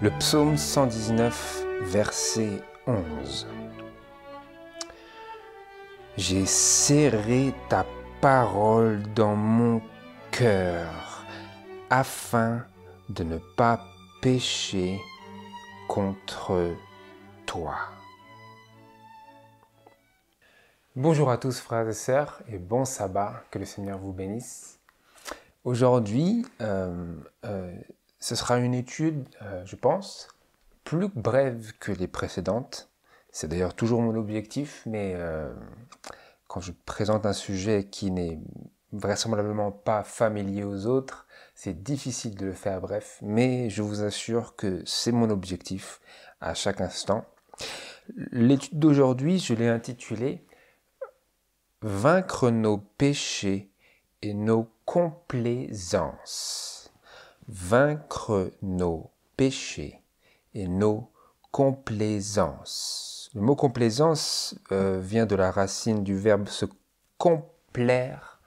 Le psaume 119, verset 11. J'ai serré ta parole dans mon cœur afin de ne pas pécher contre toi. Bonjour à tous frères et sœurs et bon sabbat, que le Seigneur vous bénisse. Aujourd'hui, ce sera une étude, je pense, plus brève que les précédentes. C'est d'ailleurs toujours mon objectif, mais quand je présente un sujet qui n'est vraisemblablement pas familier aux autres, c'est difficile de le faire bref, mais je vous assure que c'est mon objectif à chaque instant. L'étude d'aujourd'hui, je l'ai intitulée « Vaincre nos péchés et nos complaisances ». Vaincre nos péchés et nos complaisances. Le mot complaisance vient de la racine du verbe se complaire.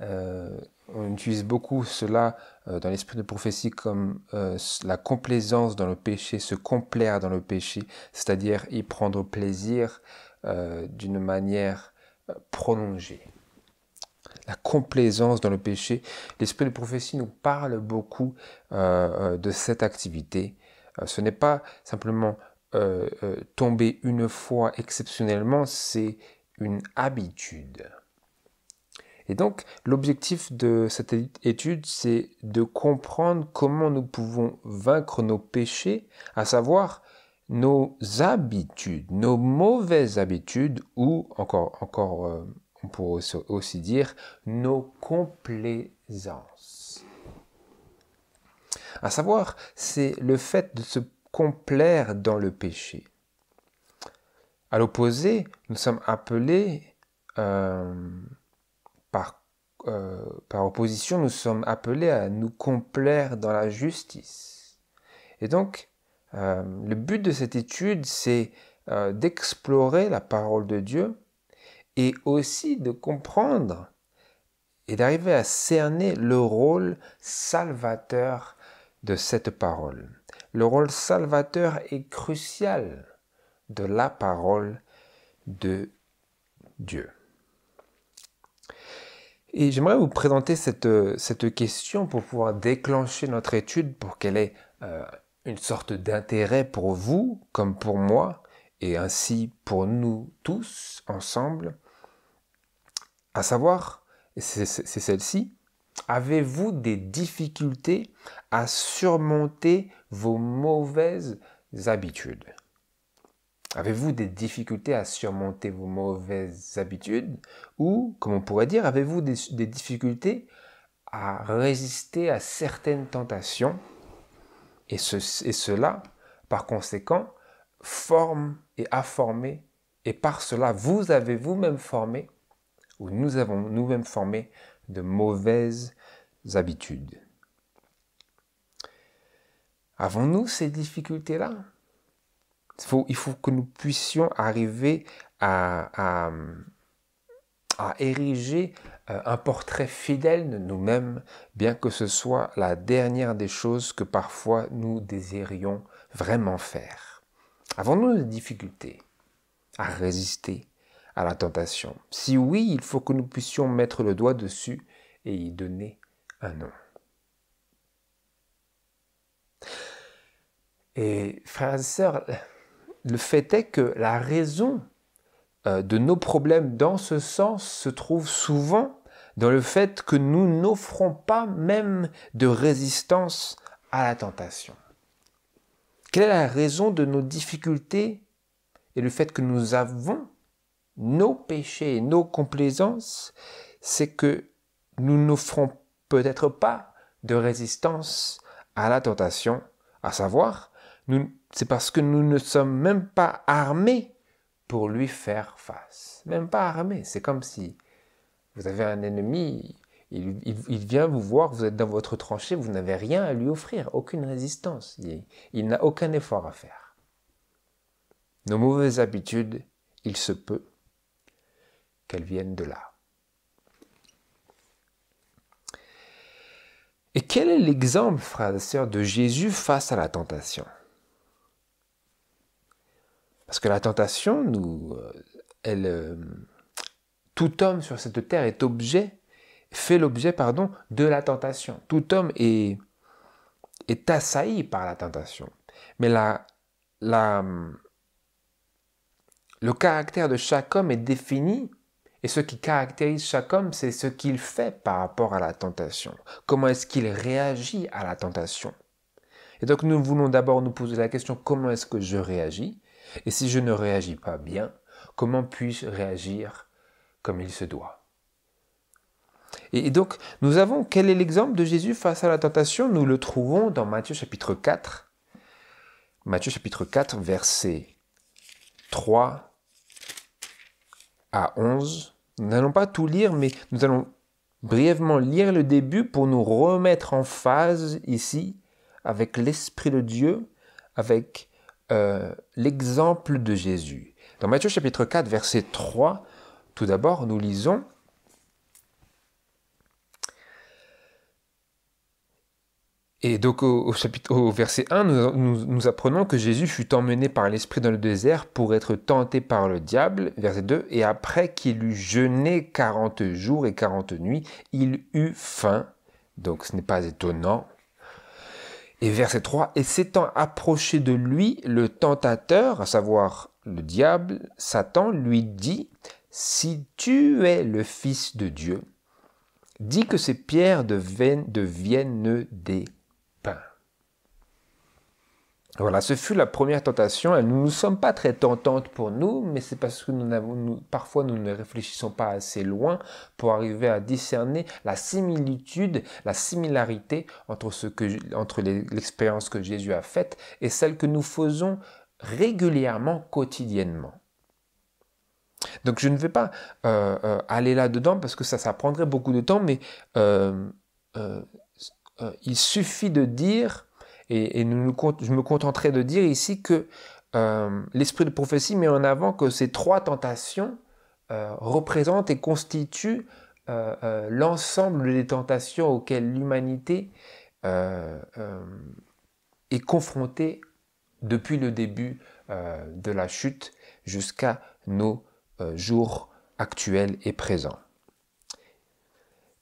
On utilise beaucoup cela dans l'esprit de prophétie comme la complaisance dans le péché, se complaire dans le péché, c'est-à-dire y prendre plaisir d'une manière prolongée. La complaisance dans le péché. L'esprit de prophétie nous parle beaucoup de cette activité. Ce n'est pas simplement tomber une fois exceptionnellement, c'est une habitude. Et donc, l'objectif de cette étude, c'est de comprendre comment nous pouvons vaincre nos péchés, à savoir nos habitudes, nos mauvaises habitudes, ou on pourrait aussi dire nos complaisances. À savoir, c'est le fait de se complaire dans le péché. À l'opposé, nous sommes appelés, par opposition, nous sommes appelés à nous complaire dans la justice. Et donc, le but de cette étude, c'est d'explorer la parole de Dieu et aussi de comprendre et d'arriver à cerner le rôle salvateur de cette parole. Le rôle salvateur est crucial de la parole de Dieu. Et j'aimerais vous présenter cette question pour pouvoir déclencher notre étude, pour qu'elle ait une sorte d'intérêt pour vous comme pour moi, et ainsi pour nous tous ensemble. À savoir, c'est celle-ci, avez-vous des difficultés à surmonter vos mauvaises habitudes? Avez-vous des difficultés à surmonter vos mauvaises habitudes? Ou, comme on pourrait dire, avez-vous des difficultés à résister à certaines tentations? Et cela, par conséquent, forme et a formé, et par cela, vous avez vous-même formé, où nous avons nous-mêmes formé de mauvaises habitudes. Avons-nous ces difficultés-là? Il faut que nous puissions arriver à ériger un portrait fidèle de nous-mêmes, bien que ce soit la dernière des choses que parfois nous désirions vraiment faire. Avons-nous des difficultés à résister à la tentation? Si oui, il faut que nous puissions mettre le doigt dessus et y donner un nom. Et frères et sœurs, le fait est que la raison de nos problèmes dans ce sens se trouve souvent dans le fait que nous n'offrons pas même de résistance à la tentation. Quelle est la raison de nos difficultés et le fait que nous avons nos péchés et nos complaisances? C'est que nous n'offrons peut-être pas de résistance à la tentation, à savoir, c'est parce que nous ne sommes même pas armés pour lui faire face. Même pas armés. C'est comme si vous avez un ennemi, il vient vous voir, vous êtes dans votre tranchée, vous n'avez rien à lui offrir, aucune résistance. Il n'a aucun effort à faire. Nos mauvaises habitudes, il se peut qu'elles viennent de là. Et quel est l'exemple, frères et sœurs, de Jésus face à la tentation? Parce que la tentation, tout homme sur cette terre fait l'objet de la tentation. Tout homme est assailli par la tentation. Mais le caractère de chaque homme est défini, et ce qui caractérise chaque homme, c'est ce qu'il fait par rapport à la tentation. Comment est-ce qu'il réagit à la tentation? Et donc nous voulons d'abord nous poser la question, comment est-ce que je réagis? Et si je ne réagis pas bien, comment puis-je réagir comme il se doit? Et donc, quel est l'exemple de Jésus face à la tentation? Nous le trouvons dans Matthieu chapitre 4. Matthieu chapitre 4, versets 3 à 11. Nous n'allons pas tout lire, mais nous allons brièvement lire le début pour nous remettre en phase ici avec l'Esprit de Dieu, avec l'exemple de Jésus. Dans Matthieu chapitre 4, verset 3, tout d'abord, nous lisons: Et donc au verset 1, nous apprenons que Jésus fut emmené par l'Esprit dans le désert pour être tenté par le diable. Verset 2, et après qu'il eut jeûné 40 jours et 40 nuits, il eut faim. Donc ce n'est pas étonnant. Et verset 3, et s'étant approché de lui, le tentateur, à savoir le diable, Satan, lui dit: si tu es le Fils de Dieu, dis que ces pierres deviennent des pains. Voilà, ce fut la première tentation. Elle ne nous semble pas très tentante pour nous, mais c'est parce que parfois nous ne réfléchissons pas assez loin pour arriver à discerner la similitude, la similarité entre l'expérience que Jésus a faite et celle que nous faisons régulièrement, quotidiennement. Donc je ne vais pas aller là-dedans parce que ça prendrait beaucoup de temps, mais il suffit de dire, et je me contenterai de dire ici que l'esprit de prophétie met en avant que ces trois tentations représentent et constituent l'ensemble des tentations auxquelles l'humanité est confrontée depuis le début de la chute jusqu'à nos jours actuels et présents.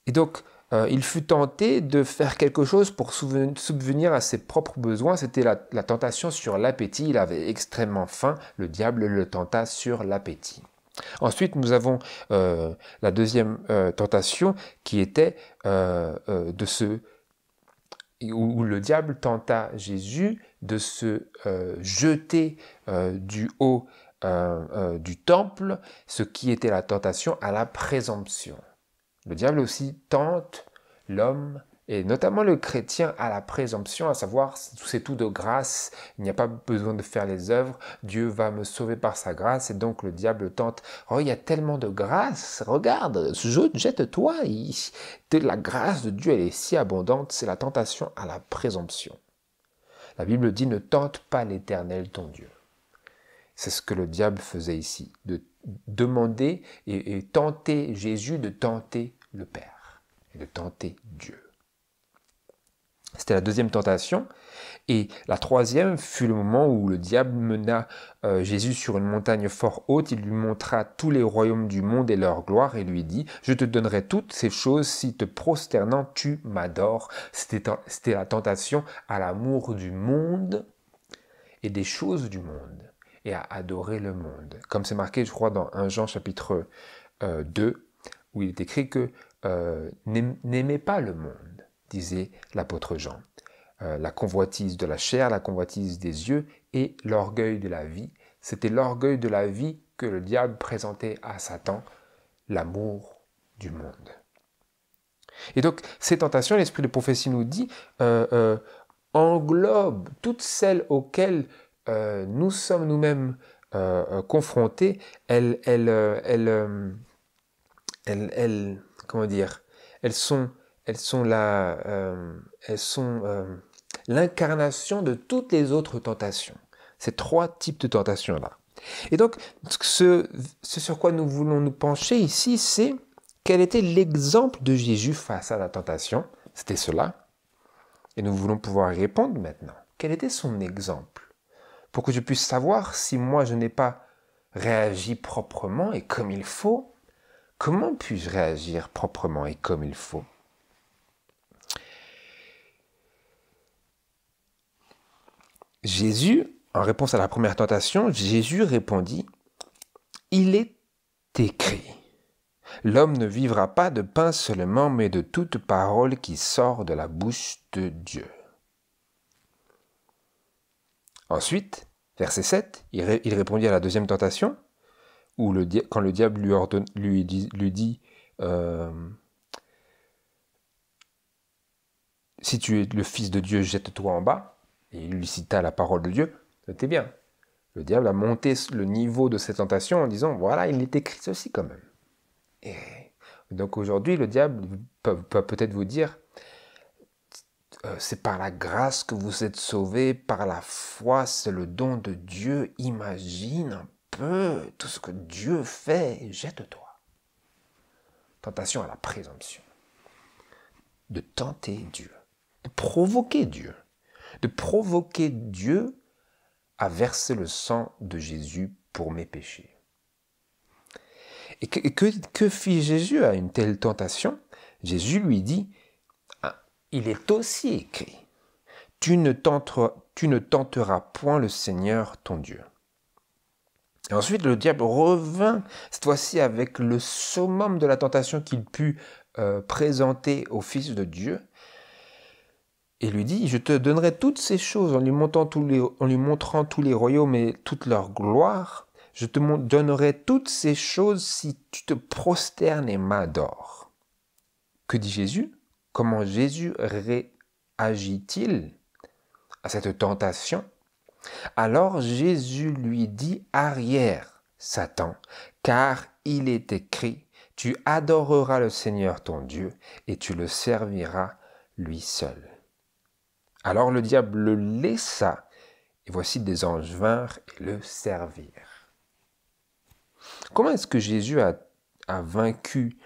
Et donc, il fut tenté de faire quelque chose pour subvenir à ses propres besoins. C'était la tentation sur l'appétit. Il avait extrêmement faim. Le diable le tenta sur l'appétit. Ensuite, nous avons la deuxième tentation qui était où le diable tenta Jésus de se jeter du haut du temple, ce qui était la tentation à la présomption. Le diable aussi tente l'homme, et notamment le chrétien, à la présomption, à savoir c'est tout de grâce, il n'y a pas besoin de faire les œuvres, Dieu va me sauver par sa grâce, et donc le diable tente: oh, il y a tellement de grâce, regarde, jette-toi, la grâce de Dieu, elle est si abondante. C'est la tentation à la présomption. La Bible dit: ne tente pas l'Éternel ton Dieu. C'est ce que le diable faisait ici, de demander et tenter Jésus de tenter le Père et de tenter Dieu. C'était la deuxième tentation. Et la troisième fut le moment où le diable mena Jésus sur une montagne fort haute. Il lui montra tous les royaumes du monde et leur gloire et lui dit: je te donnerai toutes ces choses si te prosternant tu m'adores. C'était la tentation à l'amour du monde et des choses du monde, et à adorer le monde. Comme c'est marqué, je crois, dans 1 Jean chapitre 2, où il est écrit que n'aimez pas le monde, disait l'apôtre Jean. La convoitise de la chair, la convoitise des yeux et l'orgueil de la vie. C'était l'orgueil de la vie que le diable présentait à Satan, l'amour du monde. Et donc, ces tentations, l'esprit de prophétie nous dit, englobent toutes celles auxquelles nous sommes nous-mêmes confrontés. Elles sont l'incarnation de toutes les autres tentations. Ces trois types de tentations-là. Et donc, ce sur quoi nous voulons nous pencher ici, c'est quel était l'exemple de Jésus face à la tentation. C'était cela. Et nous voulons pouvoir y répondre maintenant. Quel était son exemple? pour que je puisse savoir si moi je n'ai pas réagi proprement et comme il faut. Comment puis-je réagir proprement et comme il faut? Jésus, en réponse à la première tentation, Jésus répondit, « Il est écrit, l'homme ne vivra pas de pain seulement, mais de toute parole qui sort de la bouche de Dieu. » Ensuite, verset 7, il répondit à la deuxième tentation, où quand le diable lui dit si tu es le Fils de Dieu, jette-toi en bas, et il lui cita la parole de Dieu, c'était bien. Le diable a monté le niveau de cette tentation en disant, voilà, il est écrit ceci quand même. Et donc aujourd'hui, le diable peut peut-être vous dire, c'est par la grâce que vous êtes sauvés, par la foi, c'est le don de Dieu. Imagine un peu tout ce que Dieu fait, jette-toi. Tentation à la présomption. De tenter Dieu, de provoquer Dieu à verser le sang de Jésus pour mes péchés. Et que fit Jésus à une telle tentation? Jésus lui dit, il est aussi écrit, tu ne tenteras point le Seigneur ton Dieu. Et ensuite, le diable revint, cette fois-ci avec le summum de la tentation qu'il put présenter au Fils de Dieu, et lui dit, je te donnerai toutes ces choses en lui montrant tous les royaumes et toute leur gloire. Je te donnerai toutes ces choses si tu te prosternes et m'adores. Que dit Jésus? Comment Jésus réagit-il à cette tentation? Alors Jésus lui dit, arrière, Satan, car il est écrit, tu adoreras le Seigneur ton Dieu et tu le serviras lui seul. Alors le diable le laissa, et voici des anges vinrent et le servirent. Comment est-ce que Jésus a vaincu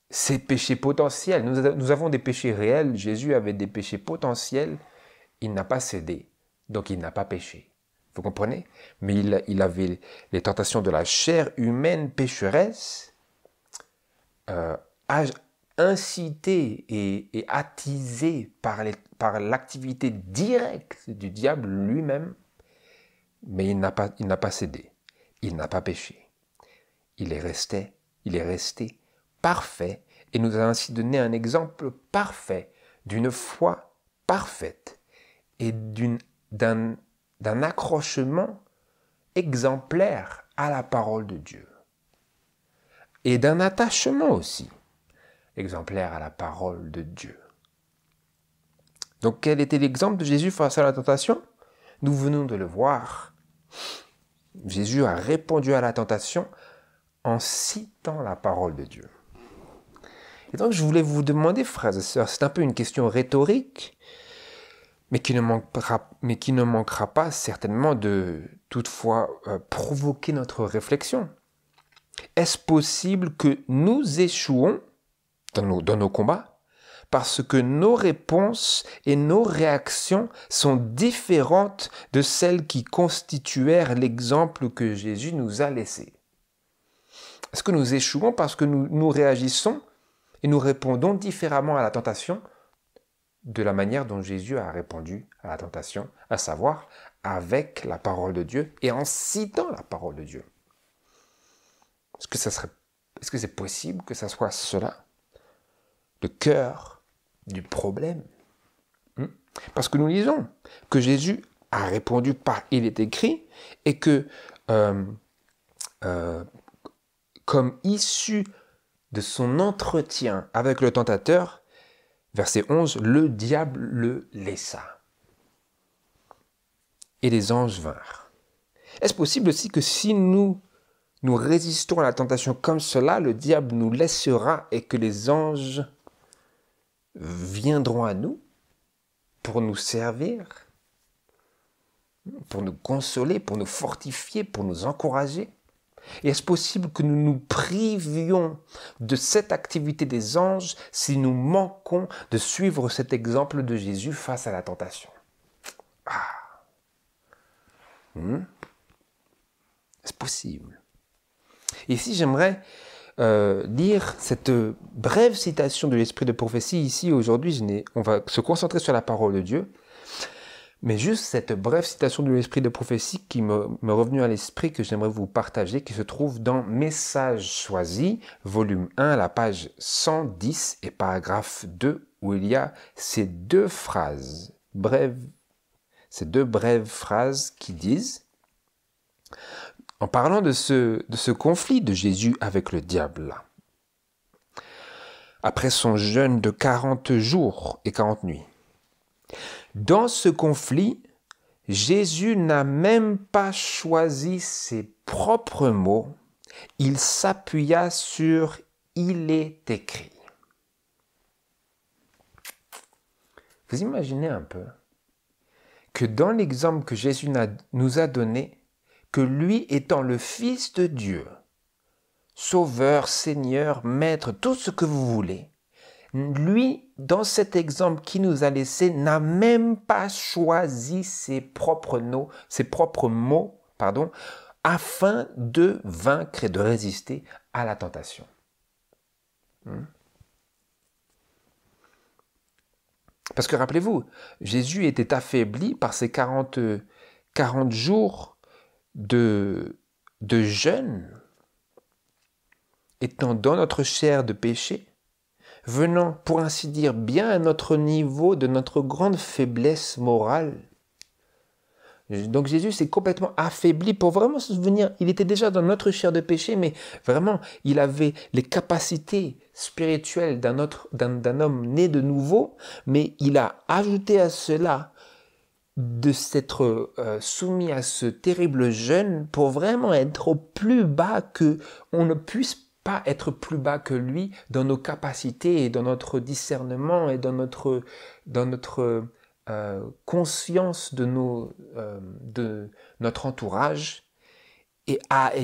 ces péchés potentiels? Nous avons des péchés réels, Jésus avait des péchés potentiels, il n'a pas cédé, donc il n'a pas péché. Vous comprenez? Mais il avait les tentations de la chair humaine pécheresse, incité et attisé par l'activité directe du diable lui-même, mais il n'a pas cédé, il n'a pas péché. Il est resté parfait et nous a ainsi donné un exemple parfait d'une foi parfaite et d'un accrochement exemplaire à la parole de Dieu et d'un attachement aussi exemplaire à la parole de Dieu. Donc quel était l'exemple de Jésus face à la tentation? Nous venons de le voir. Jésus a répondu à la tentation en citant la parole de Dieu. Et donc je voulais vous demander, frères et sœurs, c'est un peu une question rhétorique, mais qui ne manquera pas certainement de toutefois provoquer notre réflexion. Est-ce possible que nous échouons dans nos combats parce que nos réponses et nos réactions sont différentes de celles qui constituèrent l'exemple que Jésus nous a laissé? Est-ce que nous échouons parce que nous réagissons et nous répondons différemment à la tentation de la manière dont Jésus a répondu à la tentation, à savoir avec la parole de Dieu et en citant la parole de Dieu? Est-ce que c'est possible que ça soit cela, le cœur du problème? Parce que nous lisons que Jésus a répondu par « il est écrit » et que comme issue de son entretien avec le tentateur, verset 11, le diable le laissa. Et les anges vinrent. Est-ce possible aussi que si nous résistons à la tentation comme cela, le diable nous laissera et que les anges viendront à nous pour nous servir, pour nous consoler, pour nous fortifier, pour nous encourager? Et est-ce possible que nous nous privions de cette activité des anges si nous manquons de suivre cet exemple de Jésus face à la tentation? C'est possible. Ici, j'aimerais lire cette brève citation de l'esprit de prophétie. Ici, aujourd'hui, on va se concentrer sur la parole de Dieu. Mais juste cette brève citation de l'esprit de prophétie qui m'est revenue à l'esprit, que j'aimerais vous partager, qui se trouve dans Messages choisis, volume 1, la page 110 et paragraphe 2, où il y a ces deux phrases brèves, ces deux brèves phrases qui disent, en parlant de ce conflit de Jésus avec le diable, après son jeûne de 40 jours et 40 nuits. Dans ce conflit, Jésus n'a même pas choisi ses propres mots, il s'appuya sur « il est écrit ». Vous imaginez un peu que dans l'exemple que Jésus nous a donné, que lui étant le Fils de Dieu, Sauveur, Seigneur, Maître, tout ce que vous voulez, lui, dans cet exemple qu'il nous a laissé, n'a même pas choisi ses propres mots, afin de vaincre et de résister à la tentation. Parce que rappelez-vous, Jésus était affaibli par ces 40 jours de jeûne, étant dans notre chair de péché, venant, pour ainsi dire, bien à notre niveau de notre grande faiblesse morale. Donc Jésus s'est complètement affaibli pour vraiment se souvenir. Il était déjà dans notre chair de péché, mais vraiment, il avait les capacités spirituelles d'un homme né de nouveau, mais il a ajouté à cela de s'être soumis à ce terrible jeûne pour vraiment être au plus bas que on ne puisse pas être plus bas que lui dans nos capacités et dans notre discernement et dans notre conscience de notre entourage. Et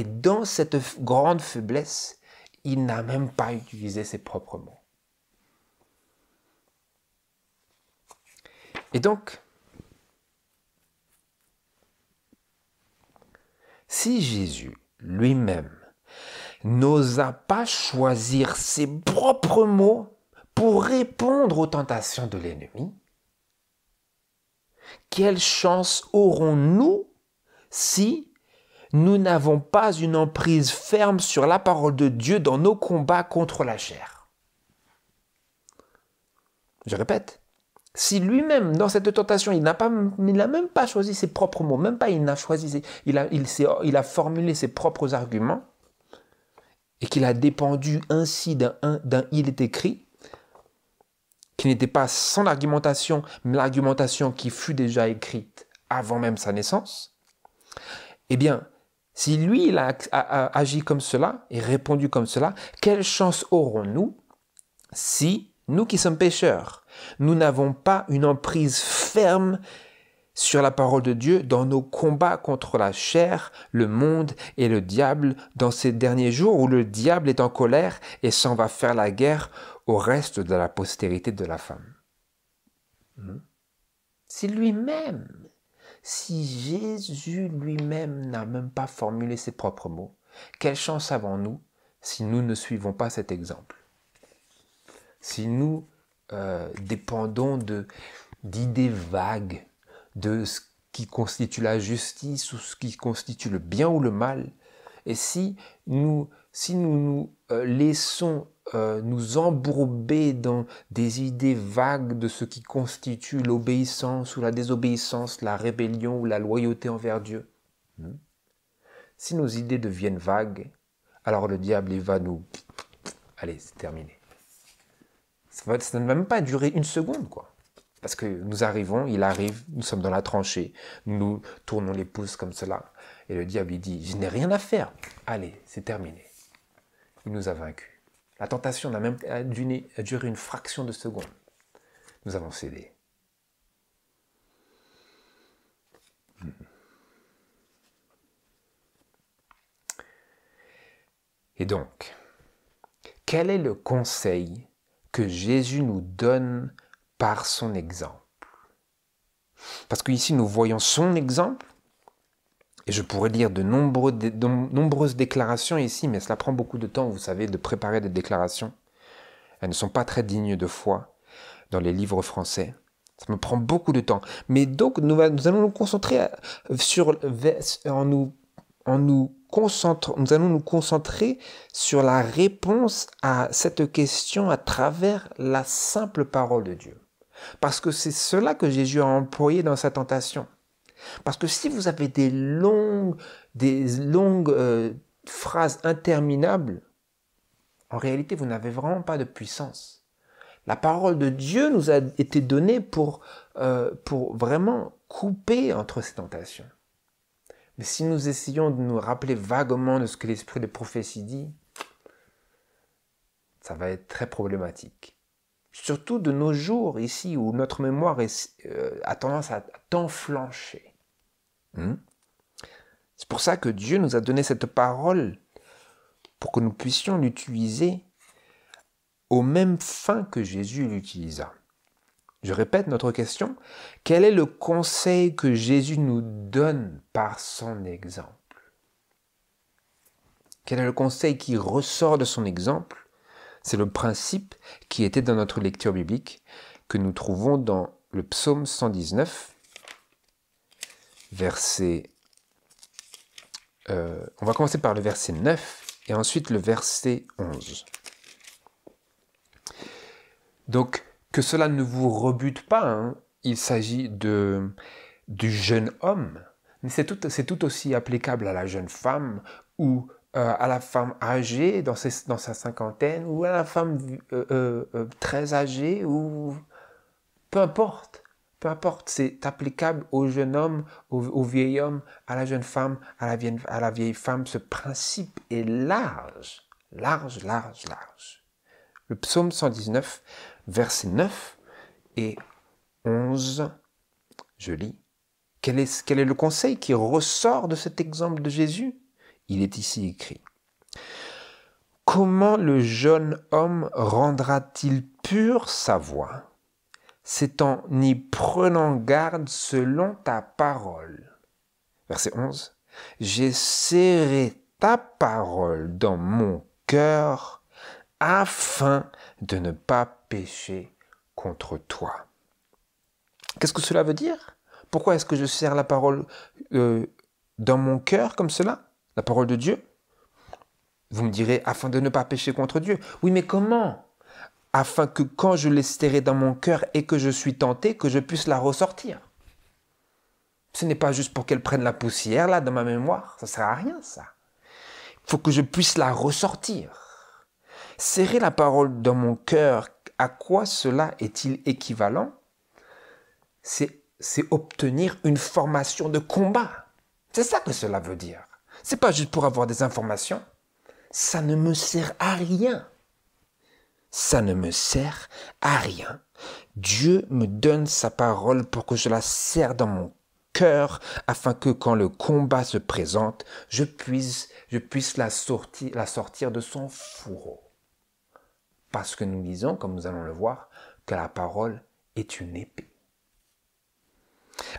dans cette grande faiblesse, il n'a même pas utilisé ses propres mots. Et donc, si Jésus lui-même n'osa pas choisir ses propres mots pour répondre aux tentations de l'ennemi, quelle chance aurons-nous si nous n'avons pas une emprise ferme sur la parole de Dieu dans nos combats contre la chair? Je répète, si lui-même, dans cette tentation, il n'a même pas choisi ses propres mots, même pas il a formulé ses propres arguments, et qu'il a dépendu ainsi d'un « il est écrit », qui n'était pas son argumentation, mais l'argumentation qui fut déjà écrite avant même sa naissance, eh bien, si lui, il a agi comme cela et répondu comme cela, quelle chance aurons-nous si, nous qui sommes pécheurs, nous n'avons pas une emprise ferme sur la parole de Dieu dans nos combats contre la chair, le monde et le diable dans ces derniers jours où le diable est en colère et s'en va faire la guerre au reste de la postérité de la femme. Si Jésus lui-même n'a même pas formulé ses propres mots, quelle chance avons-nous si nous ne suivons pas cet exemple? Si nous dépendons d'idées vagues, de ce qui constitue la justice ou ce qui constitue le bien ou le mal, et si nous nous laissons nous embourber dans des idées vagues de ce qui constitue l'obéissance ou la désobéissance, la rébellion ou la loyauté envers Dieu, si nos idées deviennent vagues, alors le diable il va nous... Allez, c'est terminé. Ça ne va même pas durer une seconde, quoi. Parce que nous arrivons, il arrive, nous sommes dans la tranchée, nous tournons les pouces comme cela, et le diable il dit « je n'ai rien à faire ». Allez, c'est terminé. Il nous a vaincus. La tentation n'a même duré une fraction de seconde. Nous avons cédé. Et donc, quel est le conseil que Jésus nous donne par son exemple? Parce qu'ici, nous voyons son exemple, et je pourrais lire de nombreuses déclarations ici, mais cela prend beaucoup de temps, vous savez, de préparer des déclarations. Elles ne sont pas très dignes de foi dans les livres français. Ça me prend beaucoup de temps. Mais donc, nous allons nous concentrer sur, nous allons nous concentrer sur la réponse à cette question à travers la simple parole de Dieu. Parce que c'est cela que Jésus a employé dans sa tentation. Parce que si vous avez des longues phrases interminables, en réalité, vous n'avez vraiment pas de puissance. La parole de Dieu nous a été donnée pour vraiment couper entre ces tentations. Mais si nous essayons de nous rappeler vaguement de ce que l'esprit de prophétie dit, ça va être très problématique. Surtout de nos jours ici où notre mémoire a tendance à t'enflancher. C'est pour ça que Dieu nous a donné cette parole pour que nous puissions l'utiliser aux mêmes fins que Jésus l'utilisa. Je répète notre question. Quel est le conseil que Jésus nous donne par son exemple? Quel est le conseil qui ressort de son exemple? C'est le principe qui était dans notre lecture biblique que nous trouvons dans le psaume 119, on va commencer par le verset 9 et ensuite le verset 11. Donc, que cela ne vous rebute pas, il s'agit du jeune homme, mais c'est tout aussi applicable à la jeune femme ou à la femme âgée dans sa cinquantaine ou à la femme très âgée ou peu importe. Peu importe, c'est applicable au jeune homme, au vieil homme, à la jeune femme, à la vieille femme. Ce principe est large, large, large, large. Le psaume 119, versets 9 et 11, je lis. Quel est le conseil qui ressort de cet exemple de Jésus? Il est ici écrit. Comment le jeune homme rendra-t-il pure sa voix? C'est en y prenant garde selon ta parole. Verset 11. J'ai serré ta parole dans mon cœur afin de ne pas pécher contre toi. Qu'est-ce que cela veut dire? Pourquoi est-ce que je serre la parole dans mon cœur comme cela? La parole de Dieu? Vous me direz, afin de ne pas pécher contre Dieu. Oui, mais comment? Afin que quand je l'ai serrée dans mon cœur et que je suis tenté, que je puisse la ressortir. Ce n'est pas juste pour qu'elle prenne la poussière là dans ma mémoire, ça ne sert à rien ça. Il faut que je puisse la ressortir. Serrer la parole dans mon cœur, à quoi cela est-il équivalent? C'est obtenir une formation de combat. C'est ça que cela veut dire. C'est pas juste pour avoir des informations. Ça ne me sert à rien. Ça ne me sert à rien. Dieu me donne sa parole pour que je la serre dans mon cœur afin que quand le combat se présente, je puisse la sortir de son fourreau. Parce que nous disons, comme nous allons le voir, que la parole est une épée.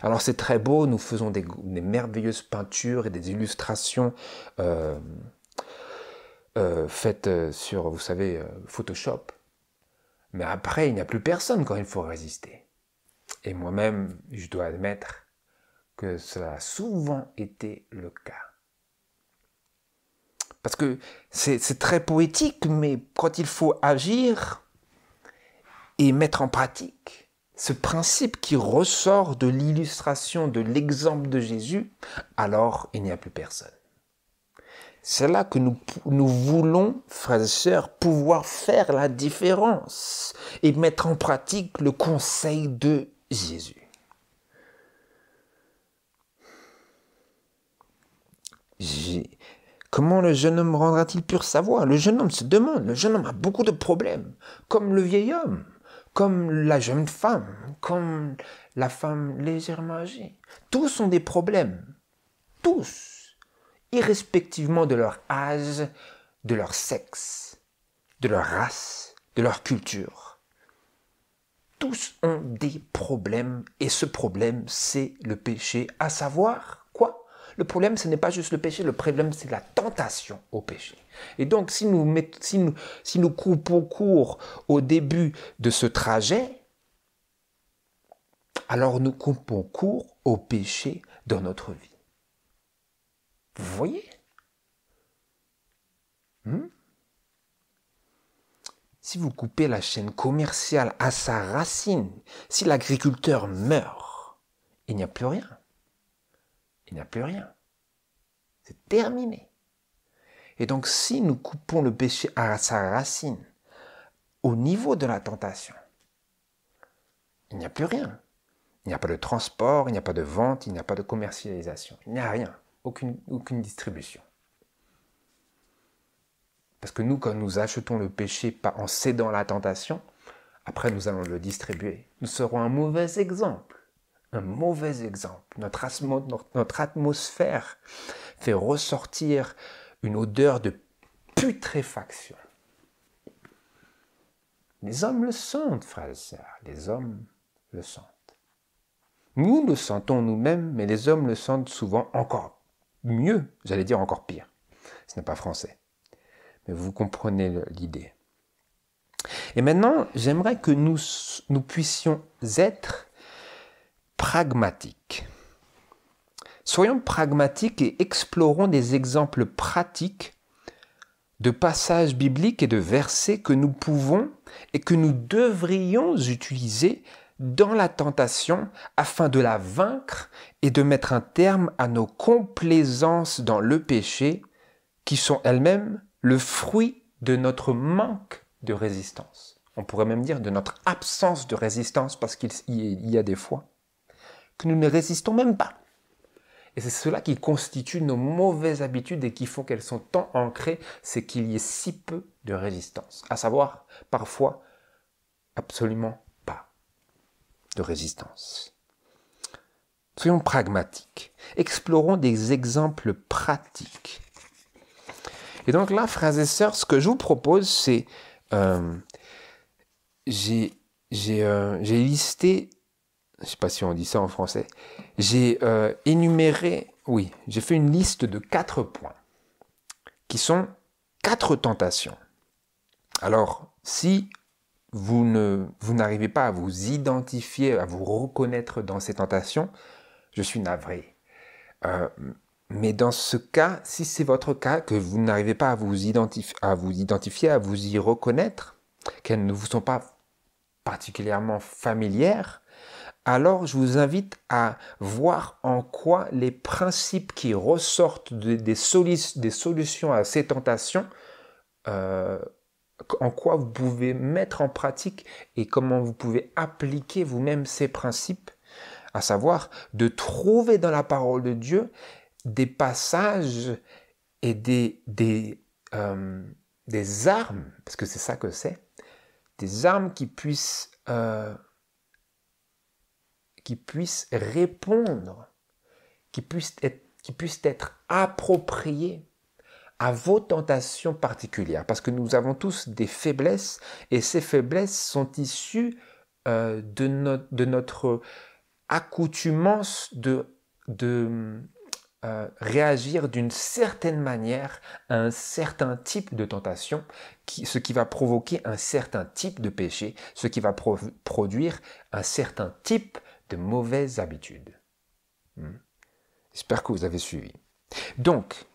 Alors c'est très beau, nous faisons des merveilleuses peintures et des illustrations faites sur, vous savez, Photoshop. Mais après, il n'y a plus personne quand il faut résister. Et moi-même, je dois admettre que cela a souvent été le cas. Parce que c'est très poétique, mais quand il faut agir et mettre en pratique ce principe qui ressort de l'illustration, de l'exemple de Jésus, alors il n'y a plus personne. C'est là que nous voulons, frères et sœurs, pouvoir faire la différence et mettre en pratique le conseil de Jésus. Comment le jeune homme rendra-t-il pure sa voix? Le jeune homme se demande, le jeune homme a beaucoup de problèmes, comme le vieil homme, comme la jeune femme, comme la femme légèrement âgée. Tous sont des problèmes, tous. Irrespectivement de leur âge, de leur sexe, de leur race, de leur culture. tous ont des problèmes et ce problème, c'est le péché. À savoir quoi? Le problème, ce n'est pas juste le péché, le problème, c'est la tentation au péché. Et donc, si nous coupons court au début de ce trajet, alors nous coupons court au péché dans notre vie. Vous voyez? Si vous coupez la chaîne commerciale à sa racine, si l'agriculteur meurt, il n'y a plus rien. Il n'y a plus rien. C'est terminé. Et donc, si nous coupons le péché à sa racine, au niveau de la tentation, il n'y a plus rien. Il n'y a pas de transport, il n'y a pas de vente, il n'y a pas de commercialisation. Il n'y a rien. Aucune distribution. Parce que nous, quand nous achetons le péché en cédant la tentation, après nous allons le distribuer. Nous serons un mauvais exemple. Un mauvais exemple. Notre atmosphère fait ressortir une odeur de putréfaction. Les hommes le sentent, frères et sœurs. Les hommes le sentent. Nous le sentons nous-mêmes, mais les hommes le sentent souvent encore mieux, j'allais dire encore pire. Ce n'est pas français. Mais vous comprenez l'idée. Et maintenant, j'aimerais que nous puissions être pragmatiques. Soyons pragmatiques et explorons des exemples pratiques de passages bibliques et de versets que nous pouvons et que nous devrions utiliser dans la tentation afin de la vaincre et de mettre un terme à nos complaisances dans le péché qui sont elles-mêmes le fruit de notre manque de résistance. On pourrait même dire de notre absence de résistance parce qu'il y a des fois que nous ne résistons même pas. Et c'est cela qui constitue nos mauvaises habitudes et qui font qu'elles sont tant ancrées, c'est qu'il y ait si peu de résistance. À savoir, parfois, absolument pas de résistance. Soyons pragmatiques. Explorons des exemples pratiques. Et donc là, frères et sœurs, ce que je vous propose, c'est... j'ai listé... Je ne sais pas si on dit ça en français. J'ai énuméré... Oui, j'ai fait une liste de 4 points qui sont 4 tentations. Alors, si vous n'arrivez pas à vous identifier, à vous reconnaître dans ces tentations, je suis navré. Mais dans ce cas, si c'est votre cas, que vous n'arrivez pas à vous identifier, à vous y reconnaître, qu'elles ne vous sont pas particulièrement familières, alors je vous invite à voir en quoi les principes qui ressortent des solutions à ces tentations, en quoi vous pouvez mettre en pratique et comment vous pouvez appliquer vous-même ces principes, à savoir de trouver dans la parole de Dieu des passages et des armes, parce que c'est ça que c'est, des armes qui puissent répondre, qui puissent être appropriées à vos tentations particulières. Parce que nous avons tous des faiblesses, et ces faiblesses sont issues de notre accoutumance de réagir d'une certaine manière à un certain type de tentation, ce qui va provoquer un certain type de péché, ce qui va produire un certain type de mauvaises habitudes. J'espère que vous avez suivi. Donc,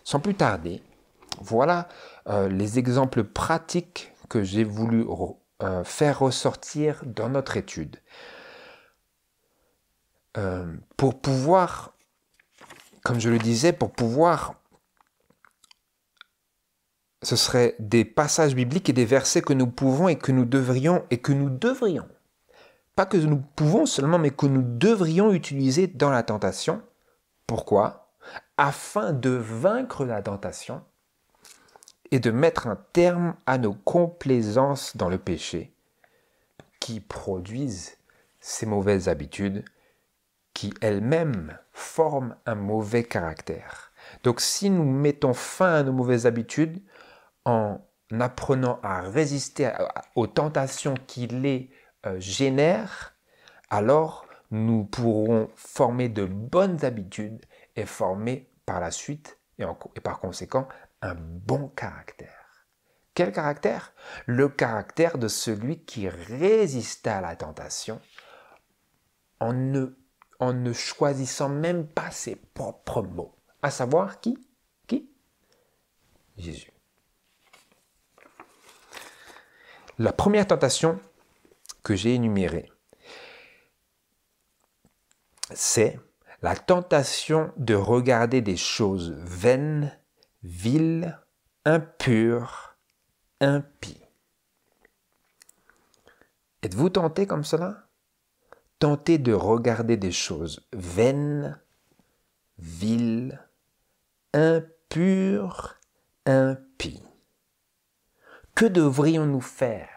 sans plus tarder, voilà les exemples pratiques que j'ai voulu faire ressortir dans notre étude. Pour pouvoir, comme je le disais, ce serait des passages bibliques et des versets que nous pouvons et que nous devrions, pas que nous pouvons seulement, mais que nous devrions utiliser dans la tentation. Pourquoi? Afin de vaincre la tentation et de mettre un terme à nos complaisances dans le péché qui produisent ces mauvaises habitudes qui elles-mêmes forment un mauvais caractère. Donc si nous mettons fin à nos mauvaises habitudes en apprenant à résister aux tentations qu'il est génère, alors nous pourrons former de bonnes habitudes et former par la suite et par conséquent un bon caractère. Quel caractère? Le caractère de celui qui résista à la tentation en ne choisissant même pas ses propres mots. À savoir qui? Qui? Jésus. La première tentation que j'ai énumérée, c'est la tentation de regarder des choses vaines, viles, impures, impies. Êtes-vous tenté comme cela? Tenté de regarder des choses vaines, viles, impures, impies. Que devrions-nous faire,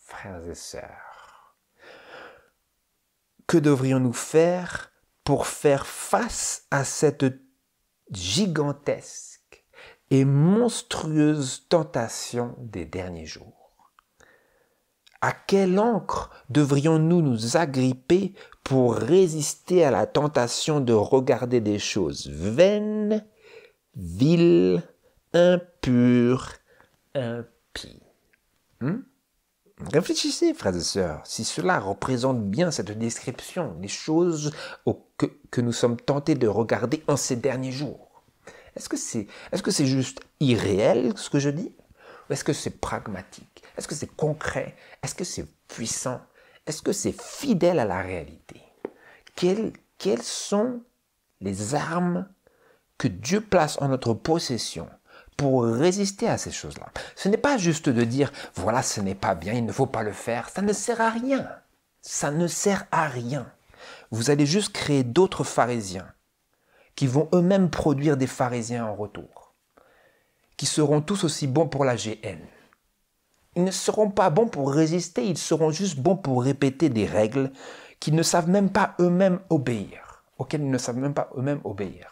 frères et sœurs? Que devrions-nous faire pour faire face à cette gigantesque et monstrueuse tentation des derniers jours? À quelle ancre devrions-nous nous agripper pour résister à la tentation de regarder des choses vaines, viles, impures, impies? Réfléchissez, frères et sœurs, si cela représente bien cette description des choses que nous sommes tentés de regarder en ces derniers jours. Est-ce que c'est juste irréel ce que je dis? Ou est-ce que c'est pragmatique? Est-ce que c'est concret? Est-ce que c'est puissant? Est-ce que c'est fidèle à la réalité? Quelles sont les armes que Dieu place en notre possession pour résister à ces choses-là? Ce n'est pas juste de dire, voilà, ce n'est pas bien, il ne faut pas le faire. Ça ne sert à rien. Ça ne sert à rien. Vous allez juste créer d'autres pharisiens qui vont eux-mêmes produire des pharisiens en retour, qui seront tous aussi bons pour la GN. Ils ne seront pas bons pour résister, ils seront juste bons pour répéter des règles qu'ils ne savent même pas eux-mêmes obéir, auxquelles ils ne savent même pas eux-mêmes obéir.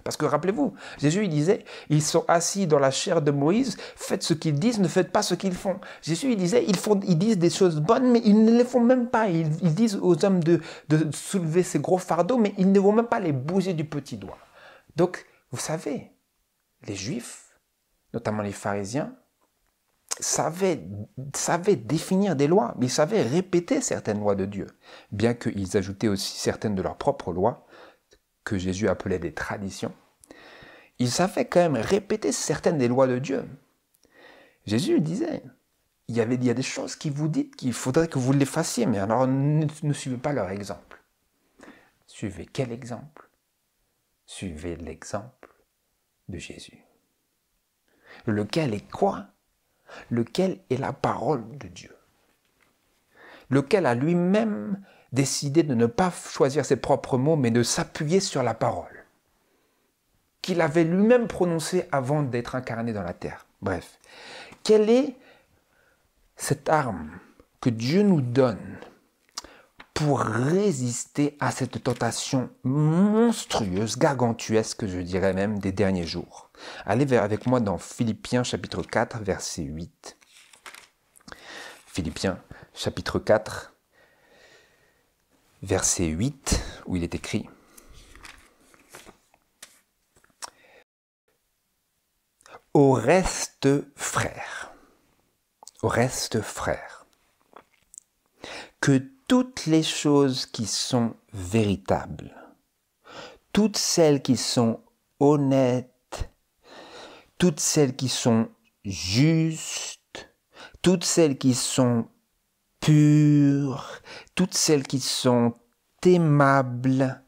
Parce que rappelez-vous, Jésus il disait, ils sont assis dans la chair de Moïse, faites ce qu'ils disent, ne faites pas ce qu'ils font. Jésus il disait, ils disent des choses bonnes, mais ils ne les font même pas. Ils disent aux hommes de soulever ces gros fardeaux, mais ils ne vont même pas les bouger du petit doigt. Donc, vous savez, les Juifs, notamment les pharisiens, savaient définir des lois, mais ils savaient répéter certaines lois de Dieu, bien qu'ils ajoutaient aussi certaines de leurs propres lois, que Jésus appelait des traditions. Ils savaient quand même répéter certaines des lois de Dieu. Jésus disait, il y a des choses qui vous dites qu'il faudrait que vous les fassiez, mais alors ne suivez pas leur exemple. Suivez quel exemple? Suivez l'exemple de Jésus. Lequel est quoi? Lequel est la parole de Dieu. Lequel a lui-même décidé de ne pas choisir ses propres mots, mais de s'appuyer sur la parole qu'il avait lui-même prononcée avant d'être incarné dans la terre. Bref, quelle est cette arme que Dieu nous donne pour résister à cette tentation monstrueuse, gargantuesque, je dirais même, des derniers jours? Allez avec moi dans Philippiens chapitre 4, verset 8. Philippiens chapitre 4, verset 8, où il est écrit « Au reste, frères, que toutes les choses qui sont véritables, toutes celles qui sont honnêtes, toutes celles qui sont justes, toutes celles qui sont pures, toutes celles qui sont aimables,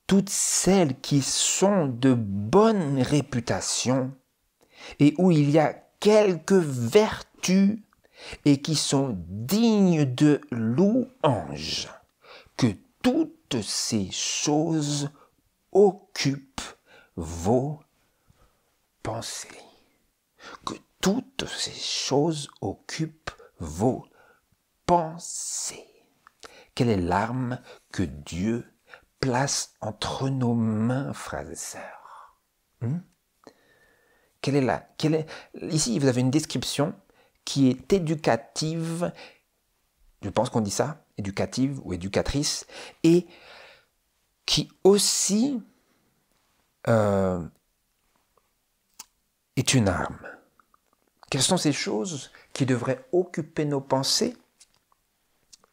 toutes celles qui sont de bonne réputation et où il y a quelques vertus et qui sont dignes de louange, que toutes ces choses occupent vos pensées. Que toutes ces choses occupent vos pensées. Quelle est l'arme que Dieu place entre nos mains, frères et sœurs? Ici, vous avez une description qui est éducative. Je pense qu'on dit ça, éducative ou éducatrice, et qui aussi est une arme. Quelles sont ces choses qui devraient occuper nos pensées?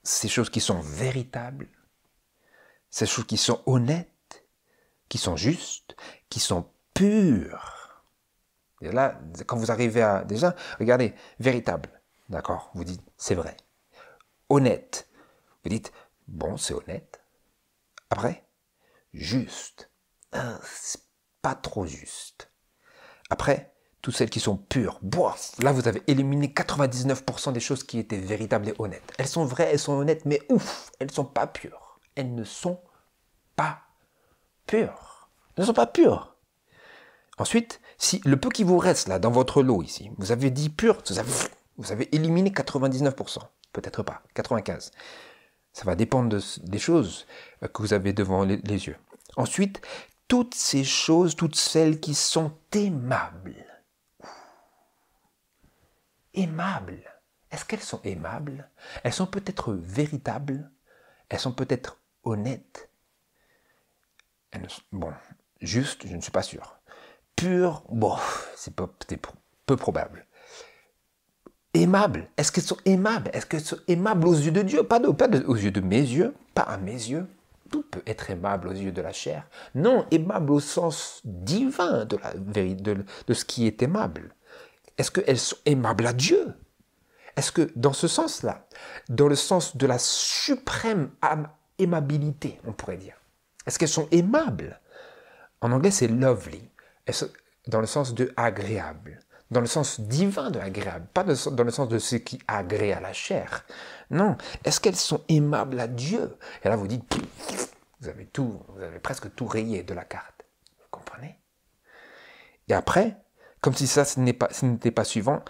Ces choses qui sont véritables, ces choses qui sont honnêtes, qui sont justes, qui sont pures. Et là, quand vous arrivez à... Déjà, regardez, véritable, d'accord, vous dites, c'est vrai. Honnête, vous dites, bon, c'est honnête. Après, juste, c'est pas trop juste. Après, toutes celles qui sont pures, bof, là vous avez éliminé 99% des choses qui étaient véritables et honnêtes. Elles sont vraies, elles sont honnêtes, mais ouf, elles ne sont pas pures. Elles ne sont pas pures. Elles ne sont pas pures. Ensuite, si le peu qui vous reste là dans votre lot ici, vous avez dit pur, vous avez éliminé 99%. Peut-être pas, 95%. Ça va dépendre des choses que vous avez devant les yeux. Ensuite, toutes ces choses, toutes celles qui sont aimables. Aimables. Est-ce qu'elles sont aimables? Elles sont peut-être véritables. Elles sont peut-être honnêtes. Bon, juste, je ne suis pas sûr. Pures, bon, c'est peu probable. Aimables. Est-ce qu'elles sont aimables? Est-ce qu'elles sont aimables aux yeux de Dieu? Pas aux yeux de mes yeux, pas à mes yeux. Tout peut être aimable aux yeux de la chair. Non, aimable au sens divin de ce qui est aimable. Est-ce qu'elles sont aimables à Dieu? Est-ce que dans ce sens-là, dans le sens de la suprême aimabilité, on pourrait dire, est-ce qu'elles sont aimables? En anglais, c'est lovely, dans le sens de agréable, dans le sens divin de agréable, pas dans le sens de ce qui agrée à la chair. Non, est-ce qu'elles sont aimables à Dieu? Et là, vous dites, vous avez presque tout rayé de la carte. Vous comprenez? Et après, comme si ça, ce n'était pas suffisant,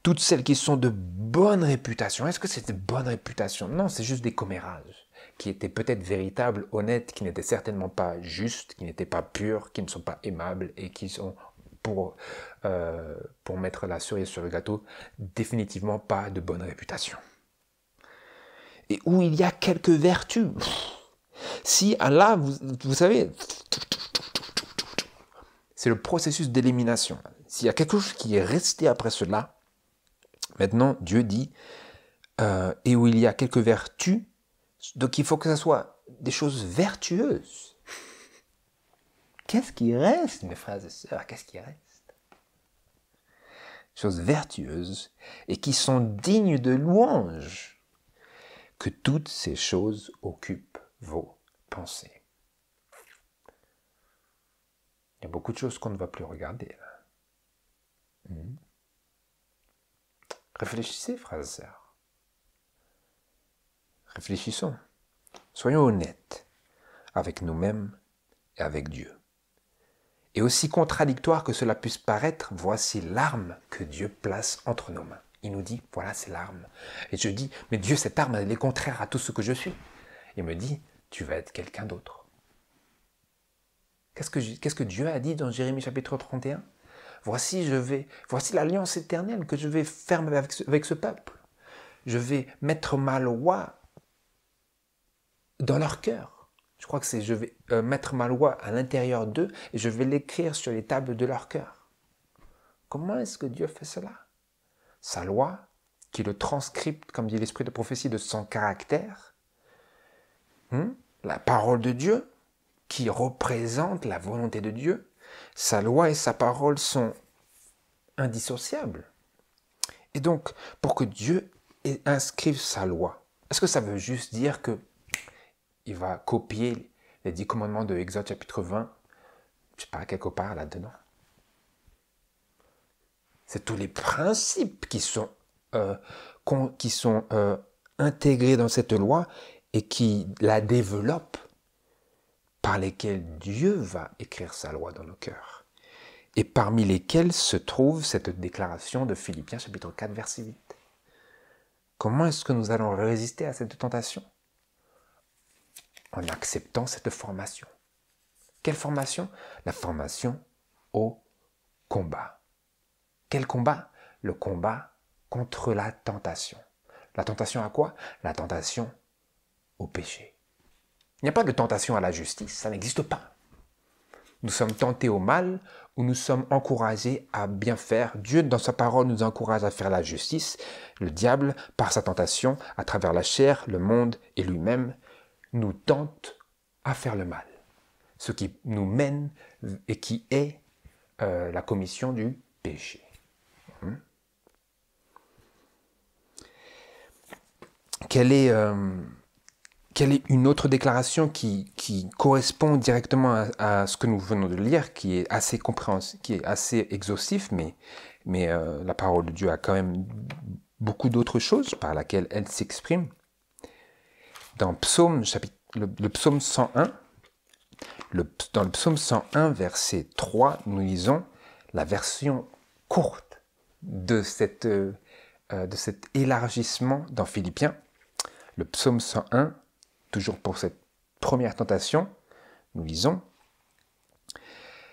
toutes celles qui sont de bonne réputation. Est-ce que c'est de bonne réputation? Non, c'est juste des commérages qui étaient peut-être véritables, honnêtes, qui n'étaient certainement pas justes, qui n'étaient pas purs, qui ne sont pas aimables et qui sont, pour mettre la cerise sur le gâteau, définitivement pas de bonne réputation. Et où il y a quelques vertus. Si là, vous savez, c'est le processus d'élimination. S'il y a quelque chose qui est resté après cela, maintenant Dieu dit, et où il y a quelques vertus, donc il faut que ce soit des choses vertueuses. Qu'est-ce qui reste, mes frères et sœurs? Qu'est-ce qui reste? Choses vertueuses et qui sont dignes de louange. Que toutes ces choses occupent vos pensées. Il y a beaucoup de choses qu'on ne va plus regarder là. Réfléchissez, frères et sœurs. Réfléchissons. Soyons honnêtes avec nous-mêmes et avec Dieu. Et aussi contradictoire que cela puisse paraître, voici l'arme que Dieu place entre nos mains. Il nous dit, voilà, c'est l'arme. Et je dis, mais Dieu, cette arme, elle est contraire à tout ce que je suis. Il me dit, tu vas être quelqu'un d'autre. Qu'est-ce que Dieu a dit dans Jérémie chapitre 31? Voici l'alliance éternelle que je vais faire avec ce peuple. Je vais mettre ma loi dans leur cœur. Je crois que je vais mettre ma loi à l'intérieur d'eux et je vais l'écrire sur les tables de leur cœur. Comment est-ce que Dieu fait cela? Sa loi, qui le transcripte, comme dit l'esprit de prophétie, de son caractère. La parole de Dieu, qui représente la volonté de Dieu. Sa loi et sa parole sont indissociables. Et donc, pour que Dieu inscrive sa loi, est-ce que ça veut juste dire que il va copier les 10 commandements de Exode chapitre 20, je sais pas, quelque part là-dedans? C'est tous les principes qui sont intégrés dans cette loi et qui la développent, par lesquels Dieu va écrire sa loi dans nos cœurs. Et parmi lesquels se trouve cette déclaration de Philippiens chapitre 4, verset 8. Comment est-ce que nous allons résister à cette tentation? En acceptant cette formation. Quelle formation? La formation au combat. Quel combat? Le combat contre la tentation. La tentation à quoi? La tentation au péché. Il n'y a pas de tentation à la justice, ça n'existe pas. Nous sommes tentés au mal ou nous sommes encouragés à bien faire. Dieu, dans sa parole, nous encourage à faire la justice. Le diable, par sa tentation, à travers la chair, le monde et lui-même, nous tente à faire le mal. Ce qui nous mène et qui est la commission du péché. Quelle est une autre déclaration qui correspond directement à ce que nous venons de lire, qui est assez compréhensible, qui est assez exhaustif, mais la parole de Dieu a quand même beaucoup d'autres choses par lesquelles elle s'exprime. Dans le psaume 101, dans le psaume 101, verset 3, nous lisons la version courte de cet élargissement dans Philippiens. Le psaume 101, toujours pour cette première tentation, nous lisons,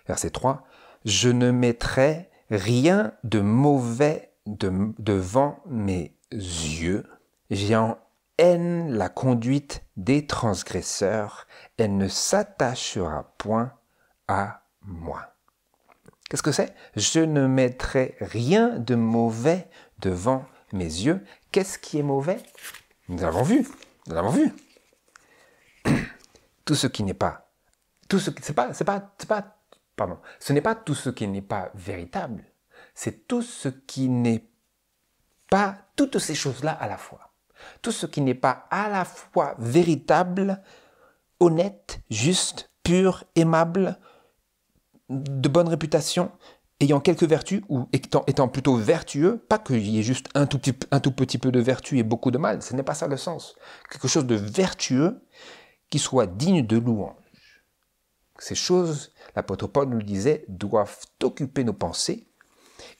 verset 3, « Je ne mettrai rien de mauvais devant mes yeux. J'ai en haine la conduite des transgresseurs. Elle ne s'attachera point à moi. » Qu'est-ce que c'est? Je ne mettrai rien de mauvais devant mes yeux. Qu'est-ce qui est mauvais? Nous l'avons vu. Tout ce qui n'est pas, ce n'est pas tout ce qui n'est pas véritable. C'est tout ce qui n'est pas toutes ces choses-là à la fois. Tout ce qui n'est pas à la fois véritable, honnête, juste, pur, aimable, de bonne réputation, ayant quelques vertus, ou étant plutôt vertueux, pas qu'il y ait juste un tout petit peu de vertu et beaucoup de mal, ce n'est pas ça le sens. Quelque chose de vertueux qui soit digne de louange. Ces choses, l'apôtre Paul nous disait, doivent occuper nos pensées,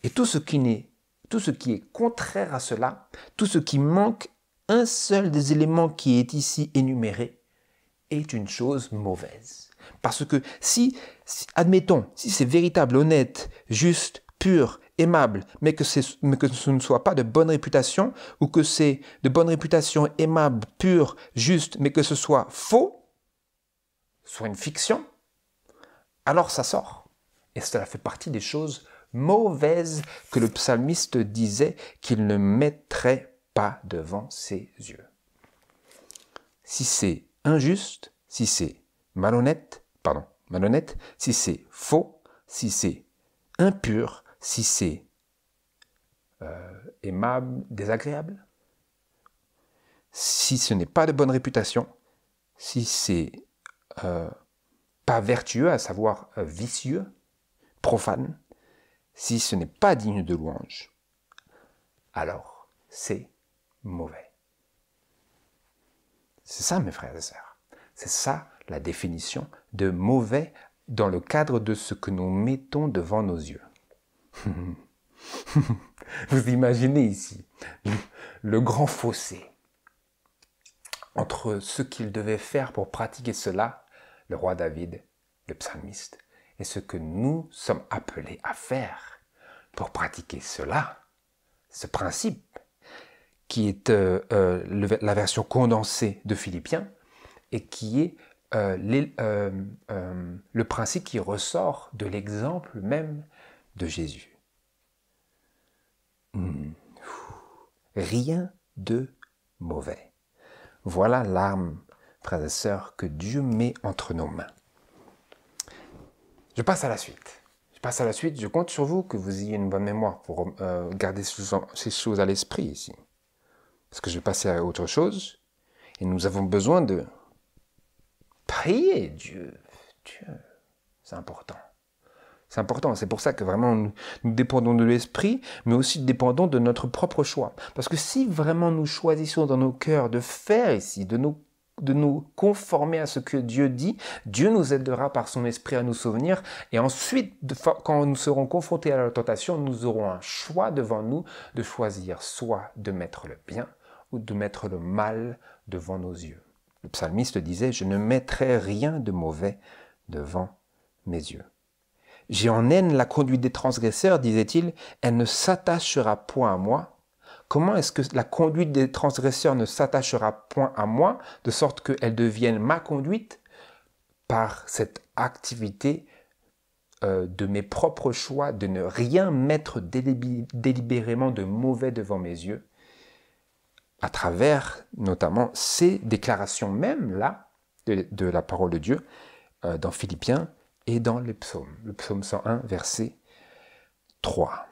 et tout ce qui est contraire à cela, tout ce qui manque un seul des éléments qui est ici énuméré, est une chose mauvaise. Parce que admettons, si c'est véritable, honnête, juste, pur, aimable, mais que ce ne soit pas de bonne réputation, ou que c'est de bonne réputation, aimable, pur, juste, mais que ce soit faux, soit une fiction, alors ça sort. Et cela fait partie des choses mauvaises que le psalmiste disait qu'il ne mettrait pas devant ses yeux. Si c'est injuste, si c'est malhonnête, si c'est faux, si c'est impur, si c'est aimable, désagréable, si ce n'est pas de bonne réputation, si c'est pas vertueux, à savoir vicieux, profane, si ce n'est pas digne de louange, alors c'est mauvais. C'est ça, mes frères et sœurs. C'est ça la définition de mauvais dans le cadre de ce que nous mettons devant nos yeux. Vous imaginez ici le grand fossé entre ce qu'il devait faire pour pratiquer cela, le roi David, le psalmiste, et ce que nous sommes appelés à faire pour pratiquer cela, ce principe qui est la version condensée de Philippiens et qui est le principe qui ressort de l'exemple même de Jésus. Rien de mauvais. Voilà l'arme, frères et sœurs, que Dieu met entre nos mains. Je passe à la suite. Je compte sur vous que vous ayez une bonne mémoire pour garder ces choses à l'esprit ici. Parce que je vais passer à autre chose. Et nous avons besoin de prier Dieu. C'est important. C'est important. C'est pour ça que vraiment nous dépendons de l'esprit, mais aussi dépendons de notre propre choix. Parce que si vraiment nous choisissons dans nos cœurs de faire ici, de nous conformer à ce que Dieu dit, Dieu nous aidera par son esprit à nous souvenir. Et ensuite, quand nous serons confrontés à la tentation, nous aurons un choix devant nous de choisir soit de mettre le bien ou de mettre le mal devant nos yeux. Le psalmiste disait « Je ne mettrai rien de mauvais devant mes yeux. » J'ai en haine la conduite des transgresseurs, disait-il, elle ne s'attachera point à moi. Comment est-ce que la conduite des transgresseurs ne s'attachera point à moi, de sorte qu'elle devienne ma conduite par cette activité de mes propres choix, de ne rien mettre délibérément de mauvais devant mes yeux, à travers notamment ces déclarations même là de la parole de Dieu dans Philippiens et dans les psaumes. Le psaume 101, verset 3.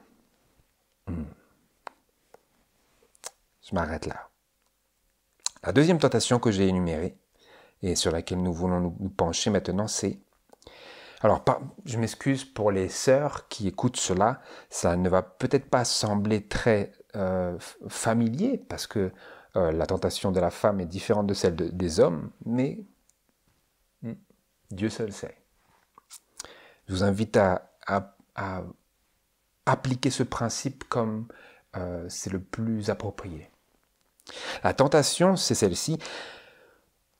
Je m'arrête là. La deuxième tentation que j'ai énumérée et sur laquelle nous voulons nous pencher maintenant, c'est... Alors, je m'excuse pour les sœurs qui écoutent cela, ça ne va peut-être pas sembler très familier parce que la tentation de la femme est différente de celle des hommes, mais Dieu seul sait. Je vous invite à appliquer ce principe comme c'est le plus approprié. La tentation, c'est celle-ci,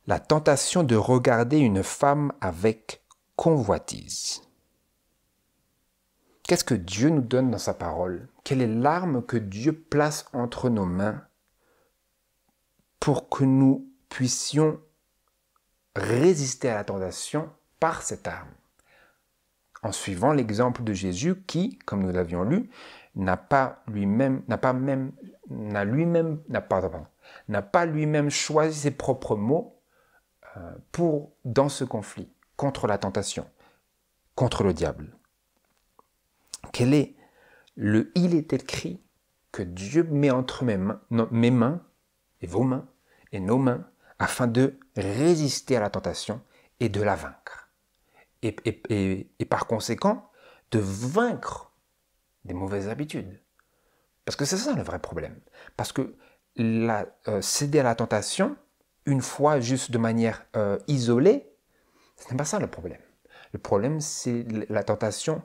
la tentation de regarder une femme avec convoitise. Qu'est-ce que Dieu nous donne dans sa parole? Quelle est l'arme que Dieu place entre nos mains pour que nous puissions résister à la tentation par cette arme? En suivant l'exemple de Jésus qui, comme nous l'avions lu, n'a pas lui-même choisi ses propres mots dans ce conflit contre la tentation, contre le diable. Quel est il est écrit que Dieu met entre mes mains et vos mains et nos mains afin de résister à la tentation et de la vaincre. Et par conséquent, de vaincre des mauvaises habitudes. Parce que c'est ça le vrai problème. Parce que céder à la tentation, une fois juste de manière isolée, ce n'est pas ça le problème. Le problème, c'est la tentation,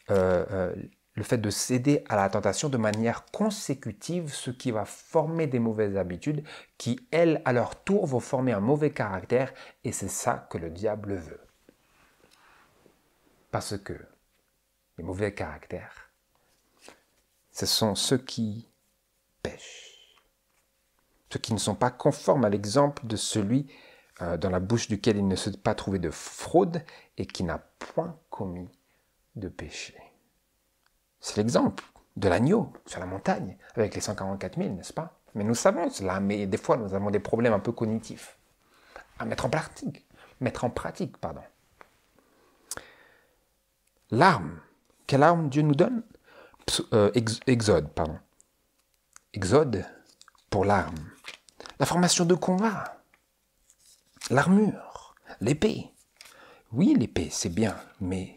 le fait de céder à la tentation de manière consécutive, ce qui va former des mauvaises habitudes qui, elles, à leur tour, vont former un mauvais caractère, et c'est ça que le diable veut. Parce que les mauvais caractères, ce sont ceux qui pêchent, ceux qui ne sont pas conformes à l'exemple de celui dans la bouche duquel il ne s'est pas trouvé de fraude et qui n'a point commis de péché. C'est l'exemple de l'agneau sur la montagne avec les 144 000, n'est-ce pas? Mais nous savons cela, mais des fois nous avons des problèmes un peu cognitifs à mettre en pratique. L'arme. Quelle arme Dieu nous donne? Exode pour l'arme. La formation de combat. L'armure. L'épée. Oui, l'épée, c'est bien, mais